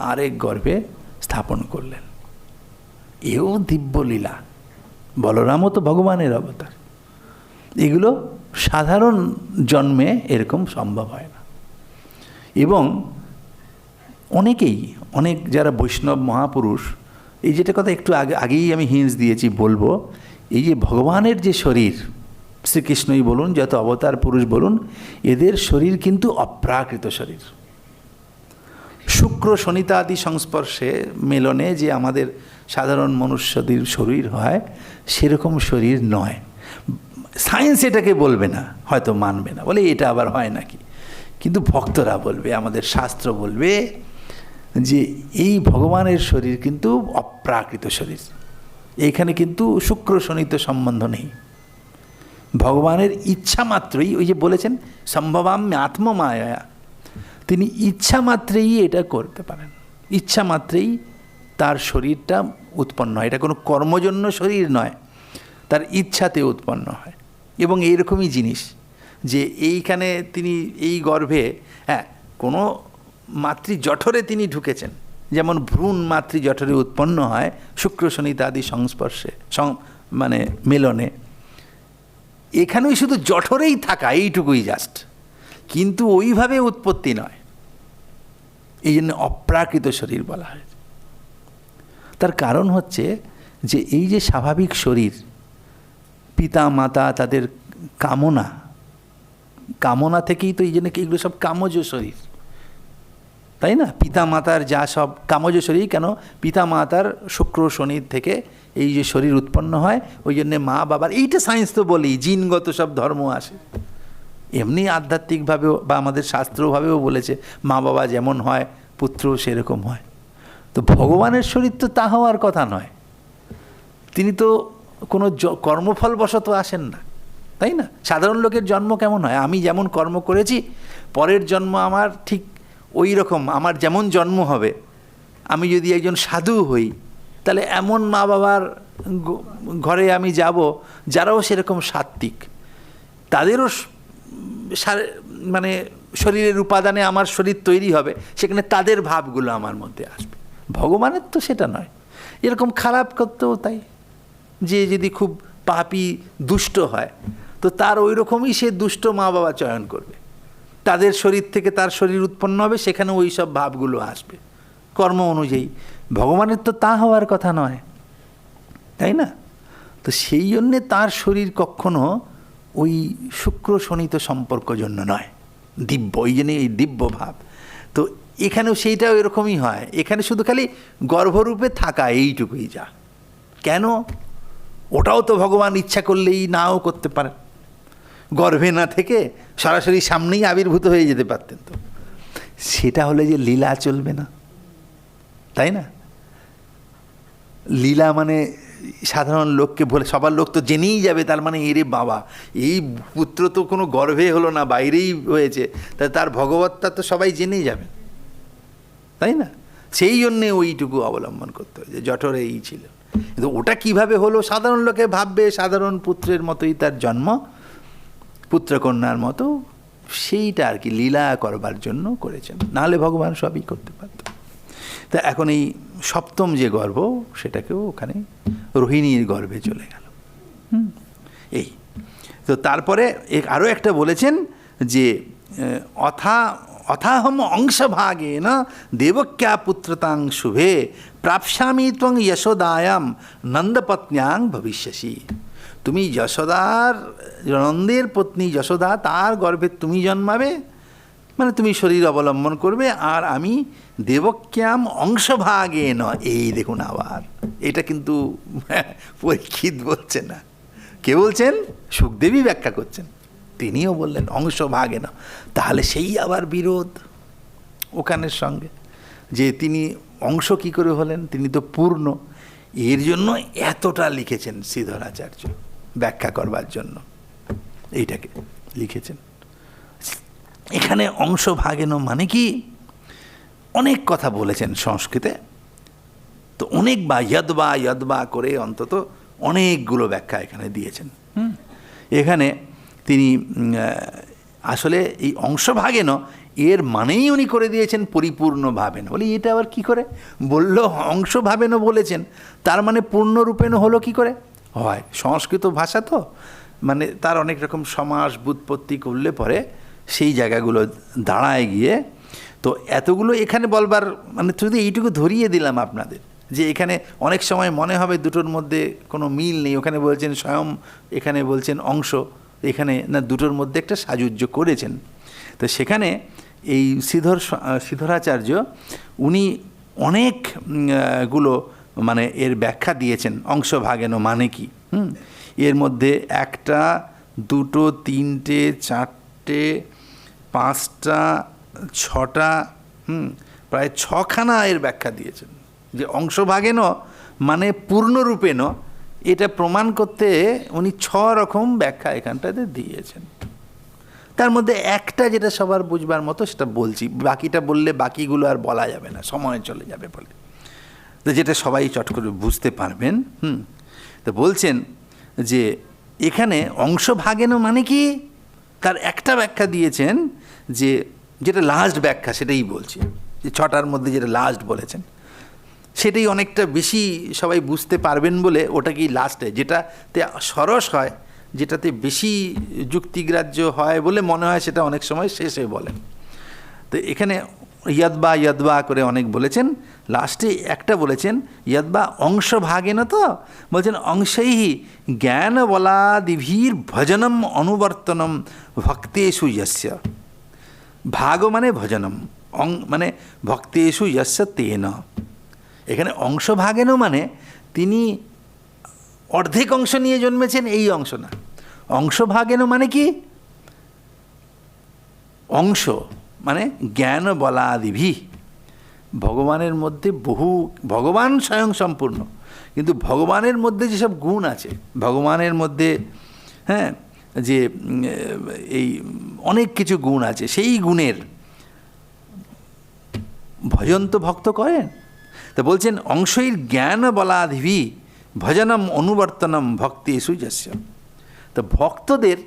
আরেক গর্ভে স্থাপন করলেন। এও দিব্য লীলা। বলরামও তো ভগবানের অবতার। এগুলো সাধারণ জন্মে এরকম সম্ভব হয় না। এবং অনেক যারা বৈষ্ণব মহাপুরুষ, এই যেটা কথা একটু আগেই আমি হিন্টস দিয়েছি বলবো, এই যে ভগবানের যে শরীর, শ্রীকৃষ্ণই বলুন, যত অবতার পুরুষ বলুন, এদের শরীর কিন্তু অপ্রাকৃত শরীর। শুক্র শনিতা আদি সংস্পর্শে মেলনে যে আমাদের সাধারণ মনুষ্যদের শরীর হয় সেরকম শরীর নয়। সায়েন্স এটাকে বলবে না, হয়তো মানবে না, বলে এটা আবার হয় নাকি, কিন্তু ভক্তরা বলবে, আমাদের শাস্ত্র বলবে যে এই ভগবানের শরীর কিন্তু অপ্রাকৃত শরীর। এইখানে কিন্তু শুক্র শনিত সম্বন্ধ নেই। ভগবানের ইচ্ছা মাত্রই, ওই যে বলেছেন সম্ভবাম্য আত্মমায়া, তিনি ইচ্ছা মাত্রেই এটা করতে পারেন, ইচ্ছা মাত্রেই তার শরীরটা উৎপন্ন হয়। এটা কোনো কর্মজন্য শরীর নয়, তার ইচ্ছাতে উৎপন্ন হয়। এবং এইরকমই জিনিস যে এইখানে তিনি এই গর্ভে, হ্যাঁ, কোনো মাতৃজঠরে তিনি ঢুকেছেন, যেমন ভ্রূণ মাতৃজঠরে উৎপন্ন হয় শুক্র শনিতা আদি সংস্পর্শে মানে মেলনে, এখানেও শুধু জঠরেই থাকা, এইটুকুই জাস্ট, কিন্তু ওইভাবে উৎপত্তি নয়। এই জন্য অপ্রাকৃত শরীর বলা হয়। তার কারণ হচ্ছে যে এই যে স্বাভাবিক শরীর, পিতা মাতা তাদের কামনা থেকেই তো, এই জন্য এগুলো সব কামজ শরীর, তাই না? পিতা মাতার যা সব কামজ শরীর, কেন পিতা মাতার শুক্র শনির থেকে এই যে শরীর উৎপন্ন হয়, ওই জন্যে মা বাবার, এইটা সায়েন্স তো বলি, জিনগত সব ধর্ম আসে, এমনি আধ্যাত্মিকভাবেও বা আমাদের শাস্ত্রভাবেও বলেছে মা বাবা যেমন হয় পুত্র সেরকম হয়। তো ভগবানের শরীর তো তা হওয়ার কথা নয়, তিনি তো কোনো কর্মফলবশত আসেন না, তাই না? সাধারণ লোকের জন্ম কেমন হয়, আমি যেমন কর্ম করেছি পরের জন্ম আমার ঠিক ওই রকম, আমার যেমন জন্ম হবে, আমি যদি একজন সাধু হই তাহলে এমন মা বাবার ঘরে আমি যাব যারাও সেরকম সাত্ত্বিক, তাদেরও মানে শরীরের উপাদানে আমার শরীর তৈরি হবে, সেখানে তাদের ভাবগুলো আমার মধ্যে আসবে। ভগবানের তো সেটা নয়। এরকম খারাপ করতেও তাই, যে যদি খুব পাপী দুষ্ট হয় তো তার ওই রকমই সে দুষ্ট মা বাবা চয়ন করবে, তাদের শরীর থেকে তার শরীর উৎপন্ন হবে, সেখানে ওই সব ভাবগুলো আসবে কর্ম অনুযায়ী। ভগবানের তো তা হওয়ার কথা নয়, তাই না? তো সেই জন্যে তার শরীর কখনো ওই শুক্র শনিত সম্পর্ক জন্য নয়, দিব্য, ওই জন্যে এই দিব্য ভাব। তো এখানেও সেইটাও এরকমই হয়, এখানে শুধু খালি গর্ভরূপে থাকা, এইটুকুই যা। কেন? ওটাও তো ভগবান ইচ্ছা করলেই নাও করতে পারেন, গর্ভে না থেকে সরাসরি সামনেই আবির্ভূত হয়ে যেতে পারতেন। তো সেটা হলে যে লীলা চলবে না, তাই না? লীলা মানে সাধারণ লোককে বলে, সবার লোক তো জেনেই যাবে, তার মানে এরে বাবা, এই পুত্র তো কোনো গর্ভে হলো না, বাইরেই হয়েছে, তার ভগবত্তা তো সবাই জেনেই যাবে, তাই না? সেই জন্যে ওইটুকু অবলম্বন করতে হয় যে জঠরে এই ছিল। কিন্তু ওটা কিভাবে হলো, সাধারণ লোকে ভাববে সাধারণ পুত্রের মতোই তার জন্ম, পুত্রকন্যার মতো, সেইটা আর কি লীলা করবার জন্য করেছেন, নাহলে ভগবান সবই করতে পারত। তা এখন এই সপ্তম যে গর্ভ, সেটাকেও ওখানে রোহিণীর গর্ভে চলে গেল। এই তো তারপরে আরও একটা বলেছেন যে অথাহম অংশভাগে না দেবক্যা পুত্রতাং শুভে প্রাপ্স্যামি ত্বং যশোদায়াম নন্দপত্ন্যাং ভবিষ্যসি। তুমি যশোদার, নন্দের পত্নী যশোদা, তার গর্ভে তুমি জন্মাবে, মানে তুমি শরীর অবলম্বন করবে, আর আমি দেবক্যাম অংশভাগে ন। এই দেখুন আবার, এটা কিন্তু পরীক্ষিত বলছে না, কে বলছেন? সুখদেবী ব্যাখ্যা করছেন, তিনিও বললেন অংশভাগে না। তাহলে সেই আবার বিরোধ ওখানের সঙ্গে, যে তিনি অংশ কি করে হলেন, তিনি তো পূর্ণ। এর জন্য এতটা লিখেছেন শ্রীধরাচার্য ব্যাখ্যা করবার জন্য, এইটাকে লিখেছেন। এখানে অংশ ভাগেন মানে কি, অনেক কথা বলেছেন সংস্কৃতে, তো অনেক যদ্বা করে অন্তত অনেকগুলো ব্যাখ্যা এখানে দিয়েছেন। এখানে তিনি আসলে এই অংশ ভাগেন এর মানেই উনি করে দিয়েছেন পরিপূর্ণ ভাবেন। বলি এটা আবার কি করে বললো? অংশ ভাবেন বলেছেন, তার মানে পূর্ণরূপেণ হলো কি করে হয়? সংস্কৃত ভাষা তো, মানে তার অনেক রকম সমাস ব্যুৎপত্তি করলে পরে সেই জায়গাগুলো দাঁড়ায় গিয়ে, তো এতগুলো এখানে বলবার মানে শুধু এইটুকু ধরিয়ে দিলাম আপনাদের, যে এখানে অনেক সময় মনে হবে দুটোর মধ্যে কোনো মিল নেই। ওখানে বলছেন স্বয়ং, এখানে বলছেন অংশ, এখানে না দুটোর মধ্যে একটা সাযুজ্য করেছেন। তো সেখানে এই শ্রীধরাচার্য উনি অনেক গুলো মানে এর ব্যাখ্যা দিয়েছেন। অংশভাগেন মানে কি, এর মধ্যে একটা, দুটো, তিনটে, চারটে, পাঁচটা, ছটা, প্রায় ছখানা এর ব্যাখ্যা দিয়েছেন। যে অংশভাগেন মানে পূর্ণরূপেণ, এটা প্রমাণ করতে উনি 6 রকম ব্যাখ্যা এখানটাতে দিয়েছেন। তার মধ্যে একটা যেটা সবার বুঝবার মতো সেটা বলছি, বাকিটা বললে বাকিগুলো আর বলা যাবে না, সময় চলে যাবে বলে, তো যেটা সবাই চট করে বুঝতে পারবেন। তো বলছেন যে এখানে অংশভাগেন মানে কি, তার একটা ব্যাখ্যা দিয়েছেন, যে যেটা লাস্ট ব্যাখ্যা সেটাই বলছি, যে 6টার মধ্যে যেটা লাস্ট বলেছেন সেটাই অনেকটা বেশি সবাই বুঝতে পারবেন বলে ওটাকেই লাস্টে, যেটাতে সরস হয়, যেটাতে বেশি যুক্তিগ্রাহ্য হয় বলে মনে হয়, সেটা অনেক সময় শেষে বলেন। তো এখানে ইয়াদবা করে অনেক বলেছেন, লাস্টে একটা বলেছেন ইয়াদবা অংশভাগেন, তো বলছেন অংশৈঃ জ্ঞান বলাদিভির ভজনম অনুবর্তনম ভক্তেষু যস্য। ভাগ মানে ভজনম, মানে ভক্তেষু যস্য তেন। এখানে অংশভাগেন মানে তিনি অর্ধেক অংশ নিয়ে জন্মেছেন এই অংশ না। অংশভাগেন মানে কি, অংশ মানে জ্ঞান বলাদিভি, ভগবানের মধ্যে বহু, ভগবান স্বয়ং সম্পূর্ণ, কিন্তু ভগবানের মধ্যে যেসব গুণ আছে, ভগবানের মধ্যে যে এই অনেক কিছু গুণ আছে, সেই গুণের ভজন তো ভক্ত করেন। তো বলছেন অংশৈর জ্ঞান বলাধিভি ভজনম অনুবর্তনম ভক্তেষু যস্য। তো ভক্তদের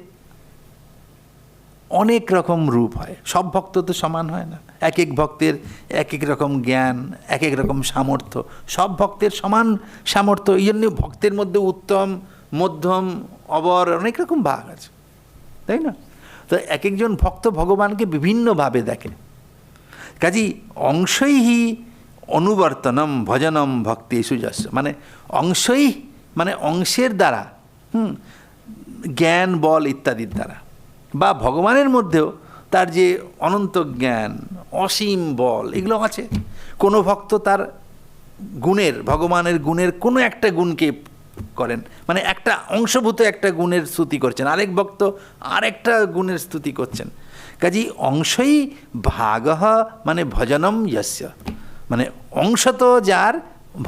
অনেক রকম রূপ হয়, সব ভক্ত তো সমান হয় না, এক এক ভক্তের এক এক রকম জ্ঞান, এক এক রকম সামর্থ্য, সব ভক্তের সমান সামর্থ্য, এই জন্য ভক্তের মধ্যে উত্তম, মধ্যম, অবর অনেক রকম ভাগ আছে, তাই না? তো এক একজন ভক্ত ভগবানকে বিভিন্নভাবে দেখে। কাজেই অংশৈঃ অনুবর্তনম ভজনম ভক্তেষু যস্য, মানে অংশই মানে অংশের দ্বারা, জ্ঞান বল ইত্যাদির দ্বারা, বা ভগবানের মধ্যেও তার যে অনন্ত জ্ঞান, অসীম বল, এগুলো আছে। কোনো ভক্ত তার গুণের, ভগবানের গুণের কোনো একটা গুণকে করেন, মানে একটা অংশভূত একটা গুণের স্তুতি করছেন, আরেক ভক্ত আরেকটা গুণের স্তুতি করছেন। কাজেই অংশই ভাগঃ মানে ভজনম যস্য, মানে অংশ তো যার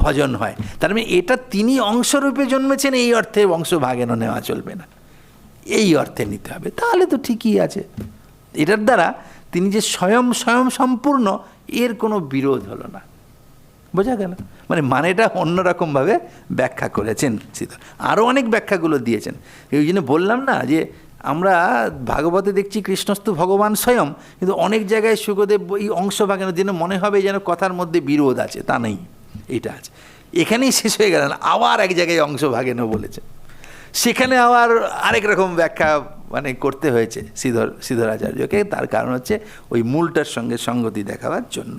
ভজন হয়, তার মানে এটা তিনি অংশরূপে জন্মেছেন, এই অর্থে অংশভাগেন নেওয়া চলবে না, এই অর্থে নিতে হবে, তাহলে তো ঠিকই আছে। এটার দ্বারা তিনি যে স্বয়ং সম্পূর্ণ, এর কোনো বিরোধ হলো না, বোঝা গেল? মানেটা অন্যরকমভাবে ব্যাখ্যা করেছেন শ্রীধর, আরও অনেক ব্যাখ্যাগুলো দিয়েছেন। এই জন্য বললাম না যে আমরা ভাগবতে দেখছি কৃষ্ণস্তু ভগবান স্বয়ং, কিন্তু অনেক জায়গায় শুকদেব এই অংশভাগের জন্য মনে হবে যেন কথার মধ্যে বিরোধ আছে, তা নেই, এটা আছে। এখানেই শেষ হয়ে গেল না, আবার এক জায়গায় অংশভাগেনও বলেছে, সেখানে আবার আরেক রকম ব্যাখ্যা করতে হয়েছে শ্রীধরাচার্যকে। তার কারণ হচ্ছে ওই মূলটার সঙ্গে সঙ্গতি দেখাবার জন্য।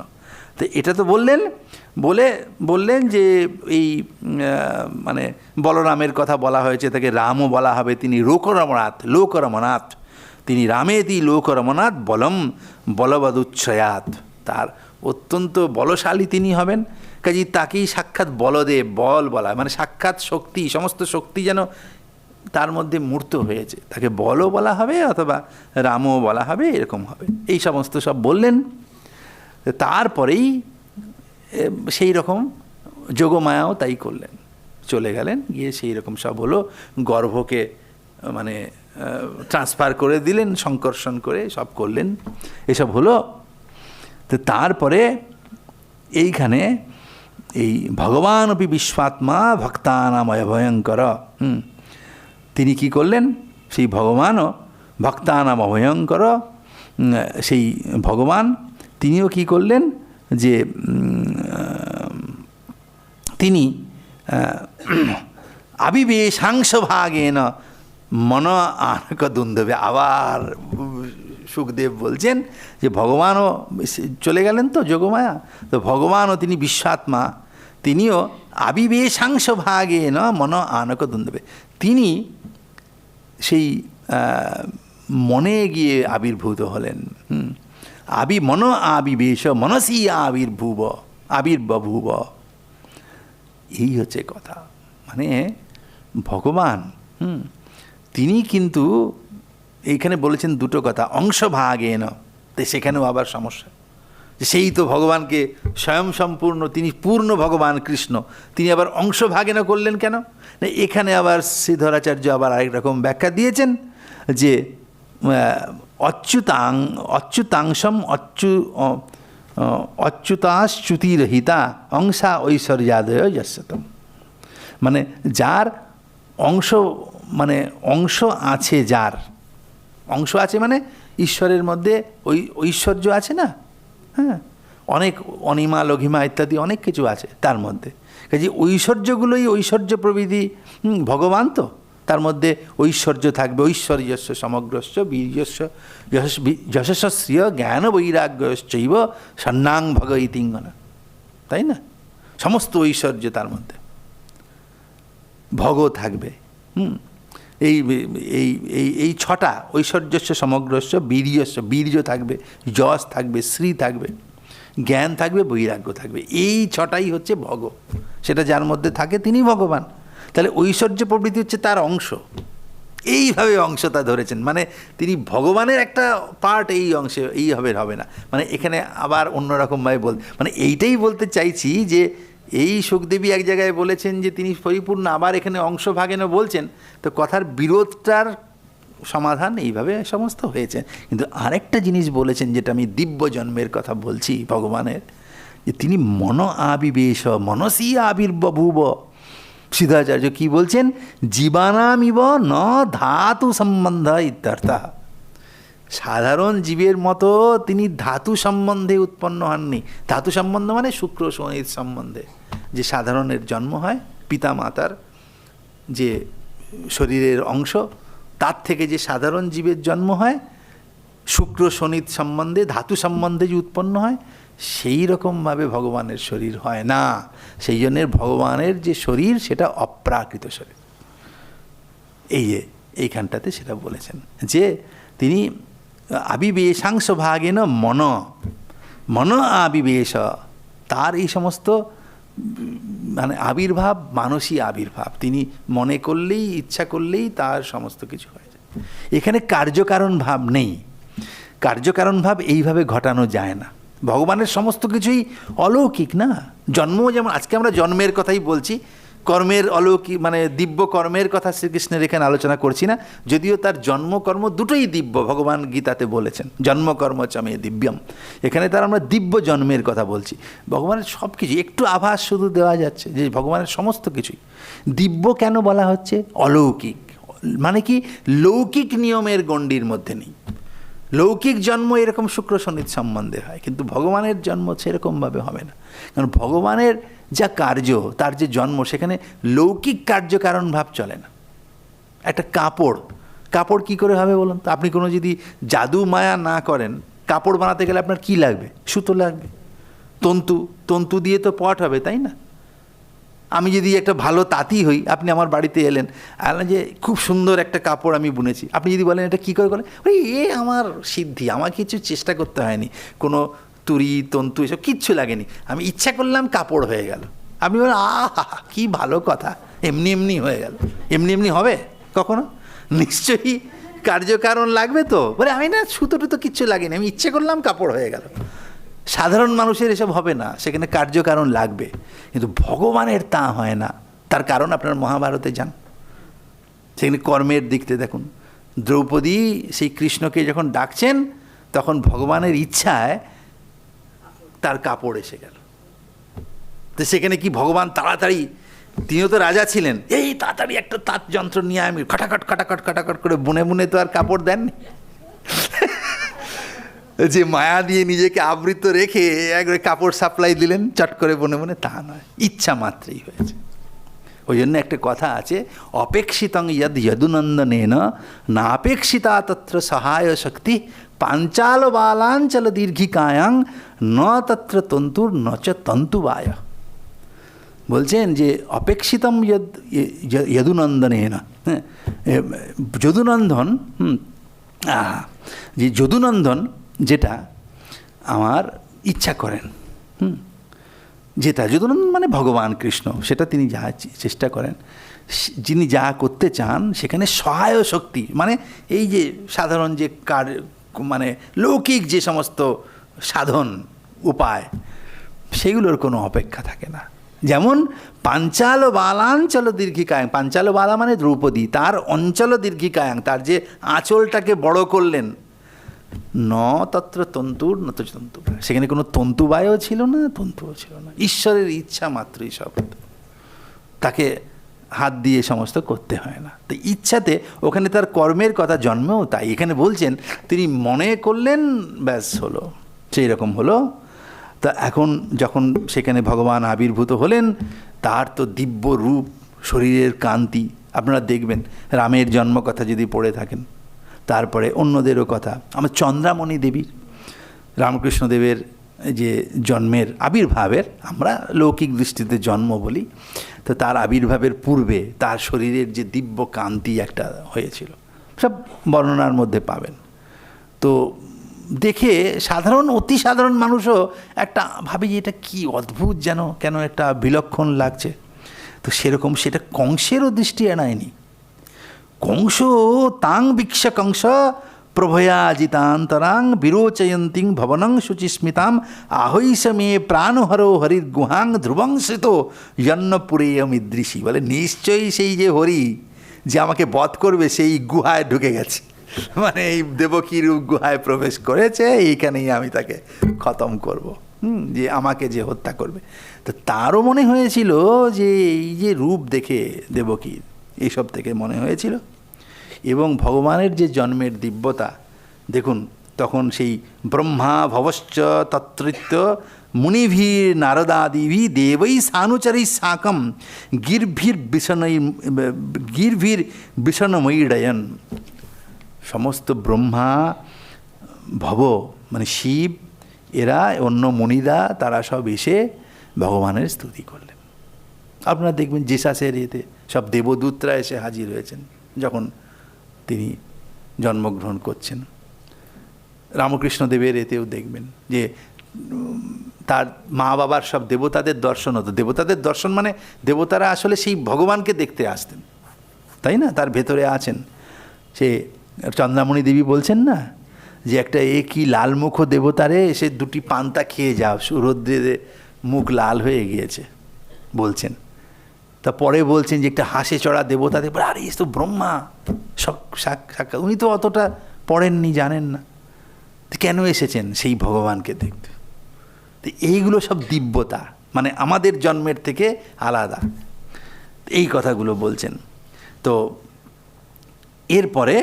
তো এটা তো বললেন যে এই বলরামের কথা বলা হয়েছে, তাকে রামও বলা হবে, তিনি লোকরমনাথ, তিনি রামেতি লোকরমনাথ বলম বলবদুচ্ছয়াত, তার অত্যন্ত বলশালী তিনি হবেন। কাজেই তাকেই সাক্ষাৎ বলদেব, বল বলা মানে সাক্ষাৎ শক্তি, সমস্ত শক্তি যেন তার মধ্যে মূর্ত হয়েছে, তাকে বলও বলা হবে অথবা রামও বলা হবে, এরকম হবে। এই সমস্ত সব বললেন। তারপরেই সেই রকম যোগমায়াও তাই করলেন, চলে গেলেন, গিয়ে সেই রকম সব হলো, গর্ভকে ট্রান্সফার করে দিলেন, সংকর্ষণ করে সব করলেন, এসব হলো। তো তারপরে এইখানে এই ভগবান অপি বিশ্বাত্মা ভক্তানাম অভয়ঙ্কর, তিনি কি করলেন, সেই ভগবানও ভক্তানাম অভয়ঙ্কর, সেই ভগবান তিনিও কি করলেন, যে তিনি আবিবেশাংশভাগেন মন আনক দুন্দবে। আবার সুখদেব বলছেন যে ভগবানও চলে গেলেন তো যোগমায়া, তো ভগবানও তিনি বিশ্বাত্মা, তিনিও আবিবেশাংশভাগেন মন আনক দুন্দবে, তিনি সেই মনে গিয়ে আবির্ভূত হলেন। মন আবিবেশ মনসি আবির্বভুব। এই হচ্ছে কথা। মানে ভগবান তিনি কিন্তু এইখানে বলেছেন দুটো কথা, অংশভাগেন, তো সেখানেও আবার সমস্যা, সেই তো ভগবানকে স্বয়ং সম্পূর্ণ, তিনি পূর্ণ ভগবান কৃষ্ণ, তিনি আবার অংশভাগেন করলেন কেন? না, এখানে আবার শ্রীধরাচার্য আবার আরেক রকম ব্যাখ্যা দিয়েছেন যে অচ্যুতাংশম অচ্যুতাশ্চ্যুতিরহিতা অংশা ঐশ্বর্যাদয় যস্যতম। মানে যার অংশ, মানে অংশ আছে, যার অংশ আছে মানে ঈশ্বরের মধ্যে ওই ঐশ্বর্য আছে না, হ্যাঁ, অনেক অনিমা লঘিমা ইত্যাদি অনেক কিছু আছে তার মধ্যে। কাজে ঐশ্বর্যগুলোই ঐশ্বর্য প্রভৃতি ভগবান, তো তার মধ্যে ঐশ্বর্য থাকবে, ঐশ্বর্যস্য সমগ্রস্য বীর্যস্য যশস্বস্য জ্ঞান বৈরাগ্যশ্চৈব সন্নাং ভগ ইতিঙ্গনা, তাই না? সমস্ত ঐশ্বর্য তার মধ্যে, ভগ থাকবে। এই এই এই এই ছটা, ঐশ্বর্যস্য সমগ্রস্য বীর্যস্য, বীর্য থাকবে, যশ থাকবে, শ্রী থাকবে, জ্ঞান থাকবে, বৈরাগ্য থাকবে, এই ছটাই হচ্ছে ভগ। সেটা যার মধ্যে থাকে তিনি ভগবান। তাহলে ঐশ্বর্য প্রবৃত্তি হচ্ছে তার অংশ, এইভাবে অংশটা ধরেছেন, মানে তিনি ভগবানের একটা পার্ট এই অংশে, এইভাবে হবে না। মানে এখানে আবার অন্যরকমভাবে মানে এইটাই বলতে চাইছি যে এই সুখদেবী এক জায়গায় বলেছেন যে তিনি পরিপূর্ণ, আবার এখানে অংশ ভাগেনও বলছেন, তো কথার বিরোধটার সমাধান এইভাবে সমস্ত হয়েছে। কিন্তু আরেকটা জিনিস বলেছেন, যেটা আমি দিব্য জন্মের কথা বলছি ভগবানের, যে তিনি মন আবিবেশ মনসি আবির্বভুব। সিদ্ধাচার্য কি বলছেন? জীবানামিব ন ধাতু সম্বন্ধ ইত্যর্থ। সাধারণ জীবের মতো তিনি ধাতু সম্বন্ধে উৎপন্ন হননি। ধাতু সম্বন্ধ মানে শুক্র শনির সম্বন্ধে যে সাধারণের জন্ম হয়, পিতা মাতার যে শরীরের অংশ, তার থেকে যে সাধারণ জীবের জন্ম হয়, শুক্র শনির সম্বন্ধে ধাতু সম্বন্ধে যে উৎপন্ন হয়, সেই রকমভাবে ভগবানের শরীর হয় না। সেই জন্যের ভগবানের যে শরীর সেটা অপ্রাকৃত শরীর। এই যে এইখানটাতে সেটা বলেছেন যে তিনি আবিবেশাংশ ভাগেন মন আবিবেশ, তার এই সমস্ত মানে আবির্ভাব মানসী আবির্ভাব, তিনি মনে করলেই, ইচ্ছা করলেই তার সমস্ত কিছু হয়ে যায়। এখানে কার্যকারণ ভাব নেই। কার্যকারণ ভাব এইভাবে ঘটানো যায় না। ভগবানের সমস্ত কিছুই অলৌকিক না। জন্ম যেমন, আজকে আমরা জন্মের কথাই বলছি, কর্মের অলৌকিক মানে দিব্য কর্মের কথা শ্রীকৃষ্ণের এখানে আলোচনা করছি না, যদিও তার জন্মকর্ম দুটোই দিব্য, ভগবান গীতাতে বলেছেন জন্মকর্ম চমে দিব্যম। এখানে তার আমরা দিব্য জন্মের কথা বলছি। ভগবানের সব কিছু একটু আভাস শুধু দেওয়া যাচ্ছে যে ভগবানের সমস্ত কিছুই দিব্য। কেন বলা হচ্ছে অলৌকিক? মানে কি, লৌকিক নিয়মের গণ্ডির মধ্যে নেই। লৌকিক জন্ম এরকম শুক্র শনির সম্বন্ধে হয়, কিন্তু ভগবানের জন্ম সেরকমভাবে হবে না। কারণ ভগবানের যা কার্য, তার যে জন্ম, সেখানে লৌকিক কার্যকারণ ভাব চলে না। একটা কাপড় কি করে হবে বলুন তো? আপনি কোনো যদি জাদু মায়া না করেন, কাপড় বানাতে গেলে আপনার কি লাগবে? সুতো লাগবে, তন্তু দিয়ে তো পট হবে, তাই না? আমি যদি একটা ভালো তাঁতি হই, আপনি আমার বাড়িতে এলেন, যে খুব সুন্দর একটা কাপড় আমি বুনেছি, আপনি যদি বলেন এটা কী করে করেন, আমার সিদ্ধি, আমার কিছু চেষ্টা করতে হয়নি, কোনো তুরি তন্তু এসব কিচ্ছু লাগেনি, আমি ইচ্ছা করলাম কাপড় হয়ে গেল। আপনি বলেন আহা কী ভালো কথা, এমনি এমনি হয়ে গেল। এমনি হবে কখনো? নিশ্চয়ই কার্যকারণ লাগবে। তো বলে আমি না সুতো টুতো কিচ্ছু লাগেনি, আমি ইচ্ছে করলাম কাপড় হয়ে গেল। সাধারণ মানুষের এসব হবে না, সেখানে কার্যকারণ লাগবে। কিন্তু ভগবানের তা হয় না। তার কারণ আপনার মহাভারতে যান, সেখানে কর্মের দিকতে দেখুন। দ্রৌপদী সেই কৃষ্ণকে যখন ডাকছেন, তখন ভগবানের ইচ্ছায় তার কাপড় এসে গেল। তো সেখানে কি ভগবান তাড়াতাড়ি, তিনিও তো রাজা ছিলেন, এই তাড়াতাড়ি একটা তাঁত যন্ত্র নিয়ে আমি খাটাখট করে বুনে তো আর কাপড় দেননি। যে মায়া দিয়ে নিজেকে আবৃত রেখে একবারে কাপড় সাপ্লাই দিলেন চট করে বুনে, তা নয়, ইচ্ছা মাত্রই হয়েছে। ওই জন্য একটা কথা আছে, অপেক্ষিতং যদুনন্দনেন না অপেক্ষিতা তত্র সহায় শক্তি পাঞ্চাল বালাঞ্চল দীর্ঘিকায়াং ন তত্র তন্তুর ন চ তন্তুবায়। বলছেন যে অপেক্ষিতম যদুনন্দনেন, যদুনন্দন, যে যদুনন্দন যেটা আমার ইচ্ছা করেন, যেটা যদি মানে ভগবান কৃষ্ণ, সেটা তিনি যা চেষ্টা করেন, যিনি যা করতে চান সেখানে সহায় শক্তি, মানে এই যে সাধারণ যে মানে লৌকিক যে সমস্ত সাধন উপায়, সেগুলোর কোনো অপেক্ষা থাকে না। যেমন পাঞ্চাল বালাঞ্চল দীর্ঘিকায়াং, পাঞ্চাল বালা মানে দ্রৌপদী, তার অঞ্চল দীর্ঘিকায়াং, তার যে আঁচলটাকে বড় করলেন, ন তত্র তন্তুর নত তন্তু, সেখানে কোনো তন্তুবায়ও ছিল না, তন্তুও ছিল না, ঈশ্বরের ইচ্ছা মাত্রই সব। তাকে হাত দিয়ে সমস্ত করতে হয় না, তো ইচ্ছাতে ওখানে তার কর্মের কথা জন্মেও তাই। এখানে বলছেন তিনি মনে করলেন, ব্যাস হলো, সেই রকম হলো। তা এখন যখন সেখানে ভগবান আবির্ভূত হলেন, তার তো দিব্য রূপ, শরীরের কান্তি, আপনারা দেখবেন রামের জন্ম কথা যদি পড়ে থাকেন, তারপরে অন্যদেরও কথা, আমার চন্দ্রামণি দেবীর, রামকৃষ্ণদেবের যে জন্মের আবির্ভাবের, আমরা লৌকিক দৃষ্টিতে জন্ম বলি, তো তার আবির্ভাবের পূর্বে তার শরীরের যে দিব্য কান্তি একটা হয়েছিল, সব বর্ণনার মধ্যে পাবেন। তো দেখে সাধারণ, অতি সাধারণ মানুষও একটা ভাবে যে এটা কি অদ্ভুত, যেন কেন একটা বিলক্ষণ লাগছে। তো সেরকম সেটা কংসেরও দৃষ্টি এড়ায়নি। কংস তাং বীক্ষ কংস প্রভয়াজিতান্তরাং বিরোচয়ন্তিং ভবনং শুচিস্মিতাম আহৈষ মে প্রাণহরো হরির গুহাং ধ্রুবংসিত জন্মপুরেয়মিদৃশী, বলে নিশ্চয়ই সেই যে হরি যে আমাকে বধ করবে সেই গুহায় ঢুকে গেছে, মানে এই দেবকীর গুহায় প্রবেশ করেছে, এইখানেই আমি তাকে খতম করব, যে আমাকে যে হত্যা করবে। তো তারও মনে হয়েছিল যে এই যে রূপ দেখে দেবকীর, এইসব থেকে মনে হয়েছিল। এবং ভগবানের যে জন্মের দিব্যতা দেখুন, তখন সেই ব্রহ্মা ভবশ্চ তত্রিত্য মুনিভীর নারদাদিভি দেবৈ সানুচরৈ সাকম গির্ভির বিষণময়ীডয়ন, সমস্ত ব্রহ্মা ভব মানে শিব, এরা অন্য মুনিরা, তারা সব এসে ভগবানের স্তুতি করলেন। আপনারা দেখবেন জেসাসের এতে সব দেবদূতরা এসে হাজির হয়েছেন যখন তিনি জন্মগ্রহণ করছেন। রামকৃষ্ণদেবের এতেও দেখবেন যে তার মা বাবার সব দেবতাদের দর্শন হতো। দেবতাদের দর্শন মানে দেবতারা আসলে সেই ভগবানকে দেখতে আসতেন, তাই না? তার ভেতরে আছেন। সে চন্দ্রামণি দেবী বলছেন না যে একটা কি লালমুখ দেবতারে এসে দুটি পান্তা খেয়ে যাও, রৌদ্রে মুখ লাল হয়ে গিয়েছে বলছেন। তা পরে বলছেন যে একটা হাসে চড়া দেবতাদের, আরে এ তো ব্রহ্মা সাক্ষাৎ, উনি তো অতটা পড়েননি, জানেন না, কেন এসেছেন সেই ভগবানকে দেখতে। তো এইগুলো সব দিব্যতা, মানে আমাদের জন্মের থেকে আলাদা, এই কথাগুলো বলছেন। তো এরপরে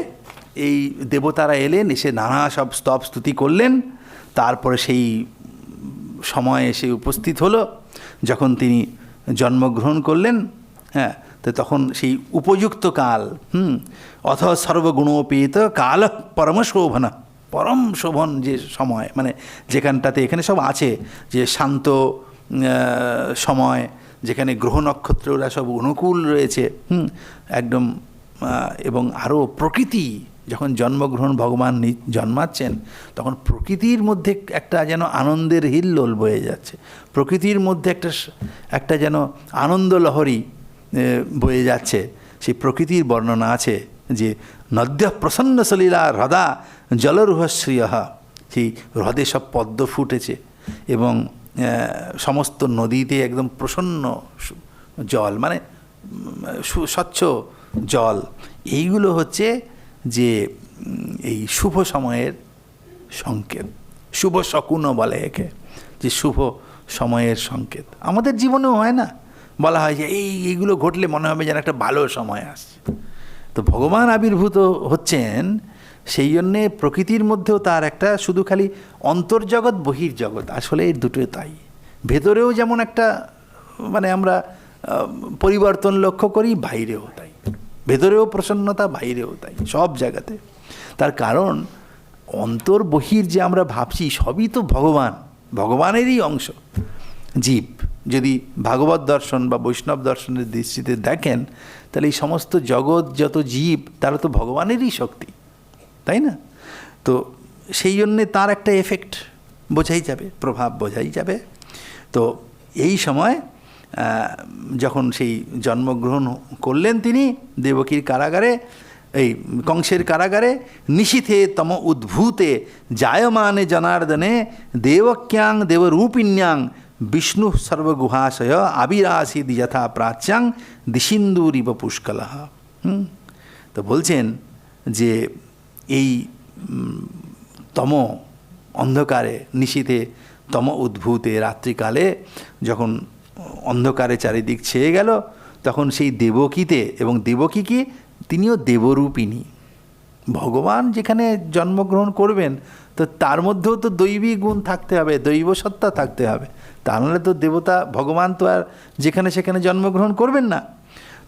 এই দেবতারা এলেন, এসে নানা সব স্তব স্তুতি করলেন। তারপরে সেই সময় এসে উপস্থিত হলো যখন তিনি জন্মগ্রহণ করলেন। হ্যাঁ, তো তখন সেই উপযুক্ত কাল, অথ সর্বগুণোপেত কাল পরম শোভন, পরম শোভন যে সময়, মানে যেখানটাতে এখানে সব আছে যে শান্ত সময়, যেখানে গ্রহ নক্ষত্ররা সব অনুকূল রয়েছে, একদম, এবং আরও প্রকৃতি, যখন জন্মগ্রহণ ভগবান জন্মাচ্ছেন তখন প্রকৃতির মধ্যে একটা যেন আনন্দের হিল্লোল বয়ে যাচ্ছে, প্রকৃতির মধ্যে একটা যেন আনন্দ লহরী বয়ে যাচ্ছে। সেই প্রকৃতির বর্ণনা আছে যে নদ্য প্রসন্ন সলীলা হ্রদা জলরুহশ্রিয়, সেই হ্রদে সব পদ্ম ফুটেছে এবং সমস্ত নদীতে একদম প্রসন্ন জল, মানে স্বচ্ছ জল। এইগুলো হচ্ছে যে এই শুভ সময়ের সংকেত, শুভ শকুনও বলে একে, যে শুভ সময়ের সংকেত। আমাদের জীবনেও হয় না, বলা হয় যে এইগুলো ঘটলে মনে হবে যেন একটা ভালো সময় আসছে। তো ভগবান আবির্ভূত হচ্ছেন, সেই জন্যে প্রকৃতির মধ্যেও তার একটা শুধু খালি অন্তর্জগৎ বহির্জগৎ, আসলে এর দুটোই তাই। ভেতরেও যেমন একটা মানে আমরা পরিবর্তন লক্ষ্য করি, বাইরেও তাই, ভেতরেও প্রসন্নতা, বাইরেও তাই, সব জায়গাতে। তার কারণ অন্তর বহির যে আমরা ভাবছি সবই তো ভগবানেরই অংশ। জীব যদি ভাগবত দর্শন বা বৈষ্ণব দর্শনের দৃষ্টিতে দেখেন, তাহলে এই সমস্ত জগৎ যত জীব তারা তো ভগবানেরই শক্তি, তাই না? তো সেই জন্যে তার একটা এফেক্ট বোঝাই যাবে, প্রভাব বোঝাই যাবে। তো এই সময় যখন সেই জন্মগ্রহণ করলেন তিনি দেবকীর কারাগারে, এই কংসের কারাগারে, নিশীথে তম উদ্ভূতে জায়মানে জনার্দনে দেবক্যাং দেবরূপিণ্যাং বিষ্ণু সর্বগুহাশয় আবিরাসিদ যথা প্রাচ্যাং দিশিন্দুরিব পুষ্কলহ। তো বলছেন যে এই তম অন্ধকারে, নিশীথে তম উদ্ভূতে, রাত্রিকালে যখন অন্ধকারে চারিদিক ছেয়ে গেল, তখন সেই দেবকীতে, এবং দেবকী কি, তিনিও দেবরূপিণী। ভগবান যেখানে জন্মগ্রহণ করবেন তো তার মধ্যেও তো দৈবী গুণ থাকতে হবে, দৈব সত্তা থাকতে হবে, তা নাহলে তো দেবতা ভগবান তো আর যেখানে সেখানে জন্মগ্রহণ করবেন না।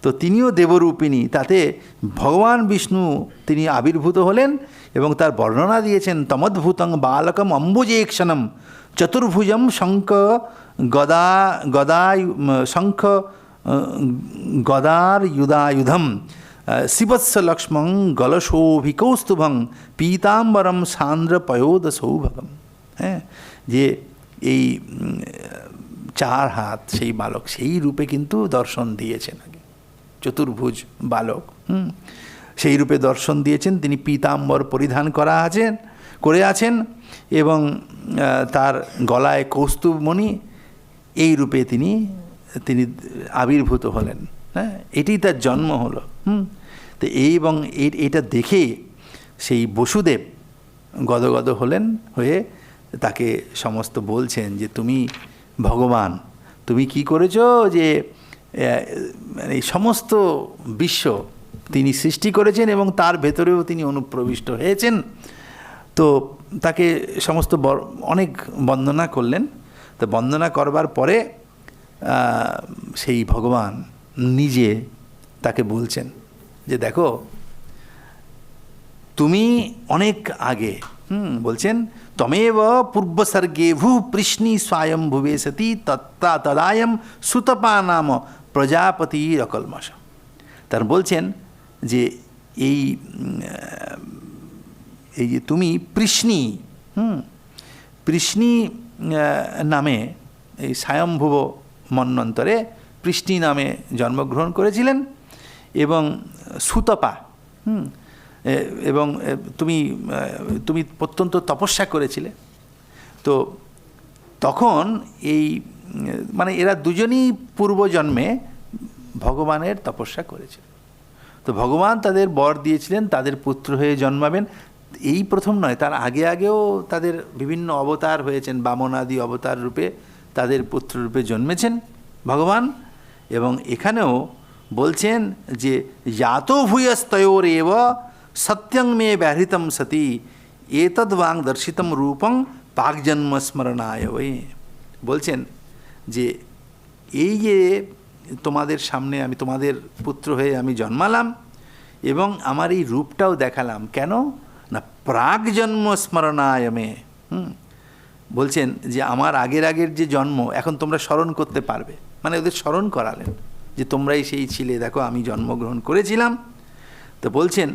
তো তিনিও দেবরূপিণী, তাতে ভগবান বিষ্ণু তিনি আবির্ভূত হলেন এবং তার বর্ণনা দিয়েছেন। তমদ্ভূতং বালকম অম্বুজেক্ষণম চতুর্ভুজম শঙ্খ শঙ্খ গদার युधायुधम শিবৎস লক্ষ্মং গলশোভিকৌস্তুভং পীতাম্বরম সান্দ্র পয়োদ সৌভগম। হ্যাঁ, যে এই 4 হাত সেই বালক সেই রূপে কিন্তু দর্শন দিয়েছেন আগে, চতুর্ভুজ বালক, সেই রূপে দর্শন দিয়েছেন। তিনি পীতাম্বর পরিধান করে আছেন এবং তার গলায় কৌস্তুভমণি, এই রূপে তিনি আবির্ভূত হলেন। হ্যাঁ, এটি তার জন্ম হলো। তো এবং এটা দেখে সেই বসুদেব গদগদ হলেন, হয়ে তাকে সমস্ত বলছেন যে তুমি ভগবান, তুমি কি করেছো যে এই সমস্ত বিশ্ব তিনি সৃষ্টি করেছেন এবং তার ভেতরেও তিনি অনুপ্রবিষ্ট হয়েছেন। তো তাকে সমস্ত অনেক বন্দনা করলেন। তো বন্দনা করবার পরে সেই ভগবান নিজে তাকে বলছেন যে দেখো, তুমি অনেক আগে, বলছেন তমেব পূর্বসর্গে ভূ পৃষ্ণি স্বয়ং ভুবে সতি তদায়ম সুতপা নাম প্রজাপতি অকলমশ। তার বলছেন যে এই যে তুমি পৃষ্ণি, পৃষ্ণি নামে এই স্বয়ংভুব মন্বন্তরে পৃষ্ণি নামে জন্মগ্রহণ করেছিলেন এবং সুতপা, এবং তুমি অত্যন্ত তপস্যা করেছিলে। তো তখন এই মানে এরা দুজনই পূর্বজন্মে ভগবানের তপস্যা করেছিল। তো ভগবান তাদের বর দিয়েছিলেন তাদের পুত্র হয়ে জন্মাবেন। এই প্রথম নয়, তার আগেও তাদের বিভিন্ন অবতার হয়েছেন, বামনাদি অবতার রূপে তাদের পুত্র রূপে জন্মেছেন ভগবান। এবং এখানেও বলছেন যে জাতো ভূয়স্তয়োরেব সত্যং মে ব্যাহৃতম সতি এতদ্বাং দর্শিতম রূপং পাকজন্ম স্মরণায় ওই। বলছেন যে এই যে তোমাদের সামনে আমি তোমাদের পুত্র হয়ে আমি জন্মালাম এবং আমার এই রূপটাও দেখালাম, কেন না প্রাকজন্ম স্মরণায় মে। বলছেন যে আমার আগের যে জন্ম এখন তোমরা স্মরণ করতে পারবে, মানে ওদের স্মরণ করালেন যে তোমরাই সেই ছিলে, দেখো আমি জন্মগ্রহণ করেছিলাম। তো বলছেন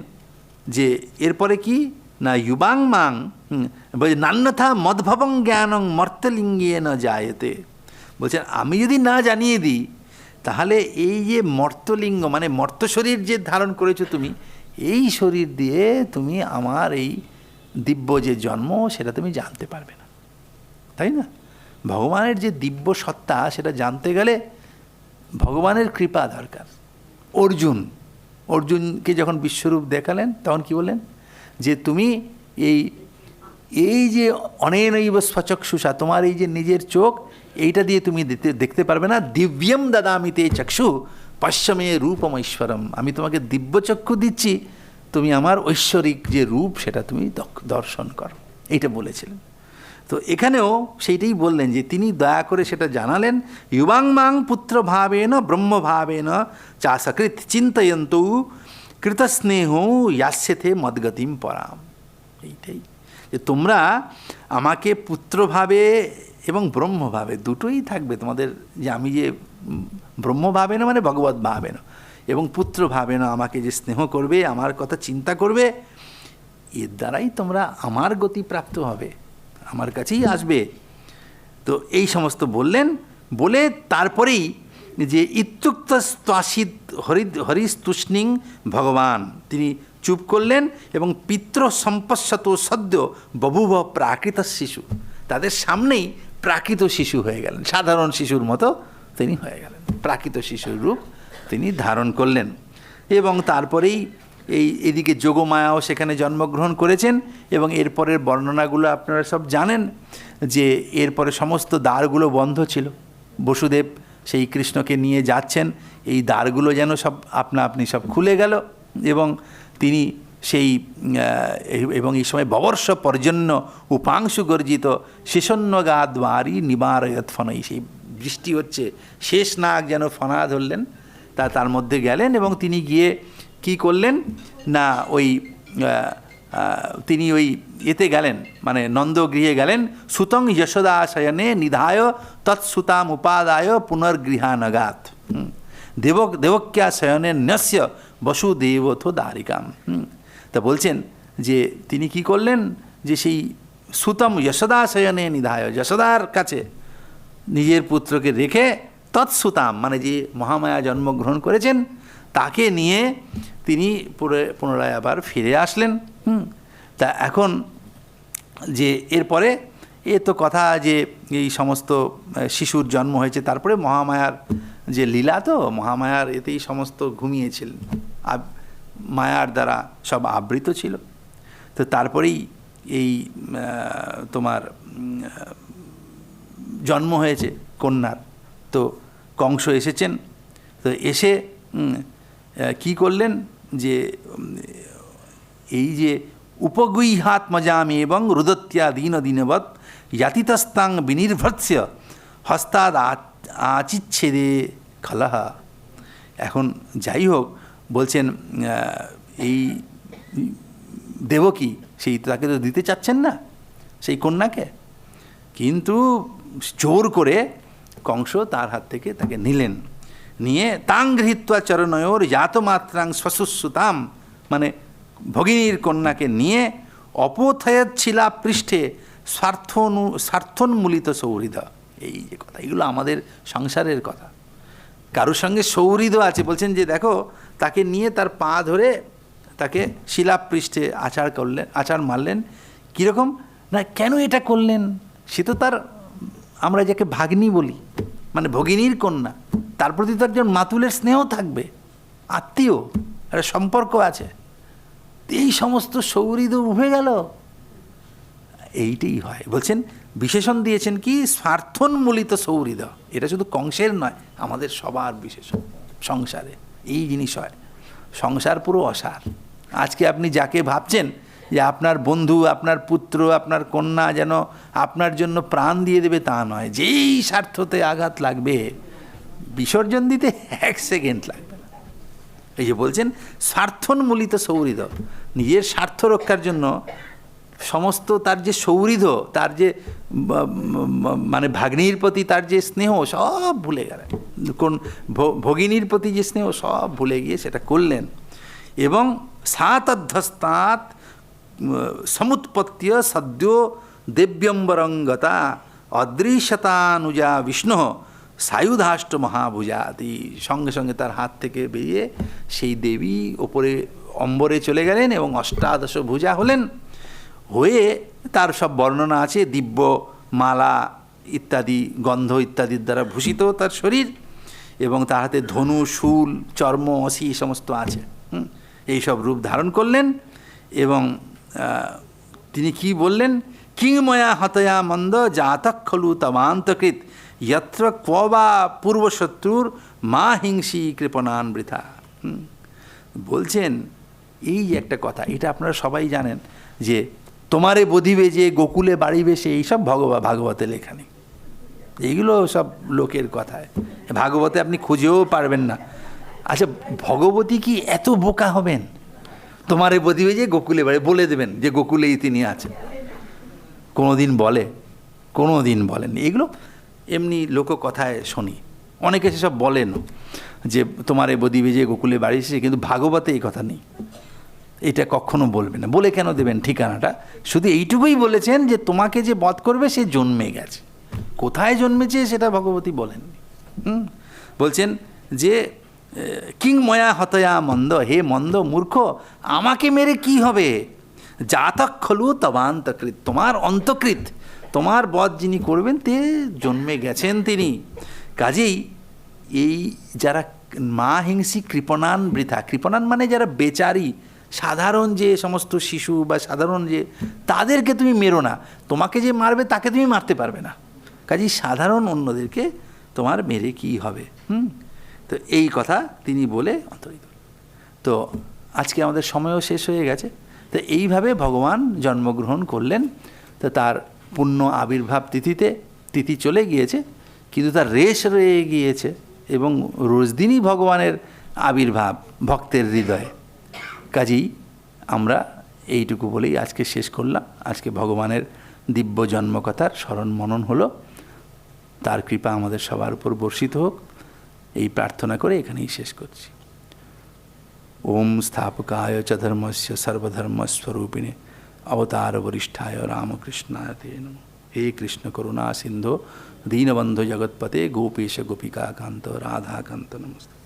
যে এরপরে কি না ইউবাং মাং বলছে নান্যথা মদ্ভবং জ্ঞানং মর্তলিঙ্গে না যায়তে। বলছেন আমি যদি না জানিয়ে দিই তাহলে এই যে মর্তলিঙ্গ মানে মর্ত শরীর যে ধারণ করেছো তুমি, এই শরীর দিয়ে তুমি আমার এই দিব্য যে জন্ম সেটা তুমি জানতে পারবে না, তাই না? ভগবানের যে দিব্য সত্তা সেটা জানতে গেলে ভগবানের কৃপা দরকার। অর্জুনকে যখন বিশ্বরূপ দেখালেন তখন কি বললেন যে তুমি এই যে অনেনৈব স্বচক্ষুষা, তোমার এই যে নিজের চোখ, এইটা দিয়ে তুমি দেখতে পারবে না। দিব্যম দাদামি তে চক্ষু পশ্যমে রূপম ঐশ্বরম, আমি তোমাকে দিব্য চক্ষু দিচ্ছি, তুমি আমার ঐশ্বরিক যে রূপ সেটা তুমি দর্শন করো, এইটা বলেছিলেন। তো এখানেও সেইটাই বললেন যে তিনি দয়া করে সেটা জানালেন। ইউবাং মাং পুত্র ভাবেন ব্রহ্মভাবেন চাসকৃত চিন্তয়ন্তু কৃতস্নেহ ইয়াস্যেথে মদ্গতিম পরাম। এইটাই যে তোমরা আমাকে পুত্রভাবে এবং ব্রহ্মভাবে দুটোই থাকবে তোমাদের, যে আমি যে ব্রহ্মভাবে না মানে ভগবত ভাবে না এবং পুত্র ভাবে না, আমাকে যে স্নেহ করবে, আমার কথা চিন্তা করবে, এর দ্বারাই তোমরা আমার গতি প্রাপ্ত হবে। আমার কাছেই আসবে। তো এই সমস্ত বললেন, বলে তারপরেই যে ইত্যুক্ত ত্বাসিত হরিস্তুষ্ণিং ভগবান, তিনি চুপ করলেন এবং পিতৃ সম্পশ্বত সদ্য বভুব প্রাকৃত শিশু, তাদের সামনেই প্রাকৃত শিশু হয়ে গেলেন, সাধারণ শিশুর মতো তিনি হয়ে গেলেন, প্রাকৃত শিশুর রূপ তিনি ধারণ করলেন। এবং তারপরেই এদিকে যোগমায়াও সেখানে জন্মগ্রহণ করেছেন। এবং এরপরের বর্ণনাগুলো আপনারা সব জানেন যে এরপরে সমস্ত দ্বারগুলো বন্ধ ছিল, বসুদেব সেই কৃষ্ণকে নিয়ে যাচ্ছেন, এই দ্বারগুলো যেন সব আপনি সব খুলে গেল এবং তিনি সেই এবং এই সময় ববর্ষ পর্জন্য উপাংশু গর্জিত শেষন্নগা দ্বারি নিবারয়ত ফনই, সেই বৃষ্টি হচ্ছে, শেষ নাগ যেন ফনা ধরলেন, তার মধ্যে গেলেন এবং তিনি গিয়ে কি করলেন না তিনি ওই এতে গেলেন, মানে নন্দগৃহে গেলেন। সুতং যশোদা শয়নে নিধায় তৎসুতাম উপাদায় পুনর্গৃহানগাত দেবক্যা শয়নে ন্যস্য বসুদেবথ দ্বারিকাম। তা বলছেন যে তিনি কি করলেন, যে সেই সুতম যশোদা শয়নে নিধায়, যশোদার কাছে নিজের পুত্রকে রেখে তৎসুতাম মানে যে মহামায়া জন্মগ্রহণ করেছেন তাকে নিয়ে তিনি পুনরায় আবার ফিরে আসলেন। তা এখন যে এরপরে তো কথা যে এই সমস্ত শিশুর জন্ম হয়েছে, তারপরে মহামায়ার যে লীলা, তো মহামায়ার এতেই সমস্ত ঘুমিয়েছিলেন, মায়ার দ্বারা সব আবৃত ছিল। তো তারপরেই এই তোমার জন্ম হয়েছে কন্যার। তো কংস এসেছেন, তো এসে কি করলেন যে এই যে উপগুহ্যাত্মজামি এবং রুদত্যা দীন দীনবৎ ইয়াতিতস্তাং বিনির্ভৎস্য হস্তাদ আচিচ্ছেদে খলহা। এখন যাই হোক বলছেন এই দেবকী সেই তাকে তো দিতে চাচ্ছেন না সেই কন্যাকে, কিন্তু জোর করে কংস তার হাত থেকে তাকে নিলেন, নিয়ে তাং গৃহীত্বা চরণয়োর জাতমাত্রাং শ্বশুশ্রুতাম মানে ভগিনীর কন্যাকে নিয়ে অপথয়ৎ শিলা পৃষ্ঠে স্বার্থোন্মূলিত সৌহৃদ। এই যে কথা, এগুলো আমাদের সংসারের কথা। কারোর সঙ্গে সৌহৃদ আছে, বলছেন যে দেখো তাকে নিয়ে তার পা ধরে তাকে শিলাপৃষ্ঠে আছাড় মারলেন। কীরকম না, কেন এটা করলেন? সে তো তার, আমরা যাকে ভাগ্নি বলি, মানে ভগিনীর কন্যা, তার প্রতি তো একজন মাতুলের স্নেহ থাকবে, আত্মীয়, একটা সম্পর্ক আছে। এই সমস্ত সৌহৃদ উঠে গেল, এইটাই হয়। বলছেন বিশেষণ দিয়েছেন কি স্বার্থোন্মূলিত সৌহৃদ। এটা শুধু কংসের নয়, আমাদের সবার বিশেষণ। সংসারে এই জিনিস হয়, সংসার পুরো অসার। আজকে আপনি যাকে ভাবছেন যে আপনার বন্ধু, আপনার পুত্র, আপনার কন্যা যেন আপনার জন্য প্রাণ দিয়ে দেবে, তা নয়। যেই স্বার্থতে আঘাত লাগবে বিসর্জন দিতে 1 সেকেন্ড লাগবে না। এই যে বলছেন স্বার্থোন্মূলিত সৌহৃদ, নিজের স্বার্থ রক্ষার জন্য সমস্ত তার যে সৌহৃদ, তার যে মানে ভাগ্নির প্রতি তার যে স্নেহ সব ভুলে গেলেন, কোন ভগিনীর প্রতি যে স্নেহ সব ভুলে গিয়ে সেটা করলেন। এবং সাতধ্বস্তাৎ সমুৎপত্য সদ্য দেব্যম্বরঙ্গতা অদৃশ্যতানুজা বিষ্ণু সায়ুধাষ্ট মহাভুজাতি। সঙ্গে সঙ্গে তার হাত থেকে বেরিয়ে সেই দেবী ওপরে অম্বরে চলে গেলেন এবং অষ্টাদশ ভুজা হলেন। হয়ে তার সব বর্ণনা আছে, দিব্য মালা ইত্যাদি গন্ধ ইত্যাদির দ্বারা ভূষিত তার শরীর, এবং তার হাতে ধনু, শূল, চর্ম, অসি সমস্ত আছে। এই সব রূপ ধারণ করলেন এবং তিনি কি বললেন, কিংময়া হতয়া মন্দ জাতক খলু তমান্তকৃত যত্র ক্বা পূর্বশত্রুর মা হিংসি কৃপণান বৃথা। বলছেন এই যে একটা কথা, এটা আপনারা সবাই জানেন যে তোমারে বধিবে যে গোকুলে বাড়িবে সে, এইসব ভাগবতে লেখা নেই। এইগুলো সব লোকের কথায়, ভাগবতে আপনি খুঁজেও পারবেন না। আচ্ছা, ভগবতী কি এত বোকা হবেন? তোমারে বধিবে যে গোকুলে বাড়ি বলে দেবেন যে গোকুলেই তিনি আছেন? কোনোদিন বলে? কোনোদিন বলেননি। এগুলো এমনি লোককথায় শুনি, অনেকে সেসব বলেন যে তোমারে বধিবে যে গোকুলে বাড়ি এসেছে, কিন্তু ভাগবতে এই কথা নেই। এটা কখনো বলবে না। বলে কেন দেবেন ঠিকানাটা? শুধু এইটুকুই বলেছেন যে তোমাকে যে বধ করবে সে জন্মে গেছে। কোথায় জন্মেছে সেটা ভগবতী বলেননি। বলছেন যে কিং ময়া হতয়া মন্দ, হে মন্দ মূর্খ, আমাকে মেরে কি হবে? জাতক খলু তবান্তকৃত, তোমার অন্তকৃত, তোমার বধ যিনি করবেন তে জন্মে গেছেন তিনি। কাজেই এই যারা মা হিংসী কৃপণান বৃথা, কৃপণান মানে যারা বেচারি, সাধারণ যে সমস্ত শিশু বা সাধারণ যে, তাদেরকে তুমি মেরো না। তোমাকে যে মারবে তাকে তুমি মারতে পারবে না, কাজেই সাধারণ অন্যদেরকে তোমার মেরে কি হবে। তো এই কথা তিনি বলে অন্তরিত। তো আজকে আমাদের সময়ও শেষ হয়ে গেছে। তো এইভাবে ভগবান জন্মগ্রহণ করলেন। তো তার পূর্ণ আবির্ভাব তিথি চলে গিয়েছে, কিন্তু তার রেশ রয়ে গিয়েছে, এবং রোজ দিনই ভগবানের আবির্ভাব ভক্তের হৃদয়ে। কাজেই আমরা এইটুকু বলেই আজকে শেষ করলাম। আজকে ভগবানের দিব্য জন্মকথার স্মরণ মনন হলো। তার কৃপা আমাদের সবার উপর বর্ষিত হোক, এই প্রার্থনা করে এখানেই শেষ করছি। ওম স্থাপকায় চ ধর্মস্য সর্বধর্মস্বরূপিণে অবতার বরিষ্ঠায় রামকৃষ্ণায় তে নমঃ। হে কৃষ্ণ করুণা সিন্ধো দীনবন্ধু জগৎপতে গোপীশ গোপিকা কান্ত রাধাকান্ত নমস্তে।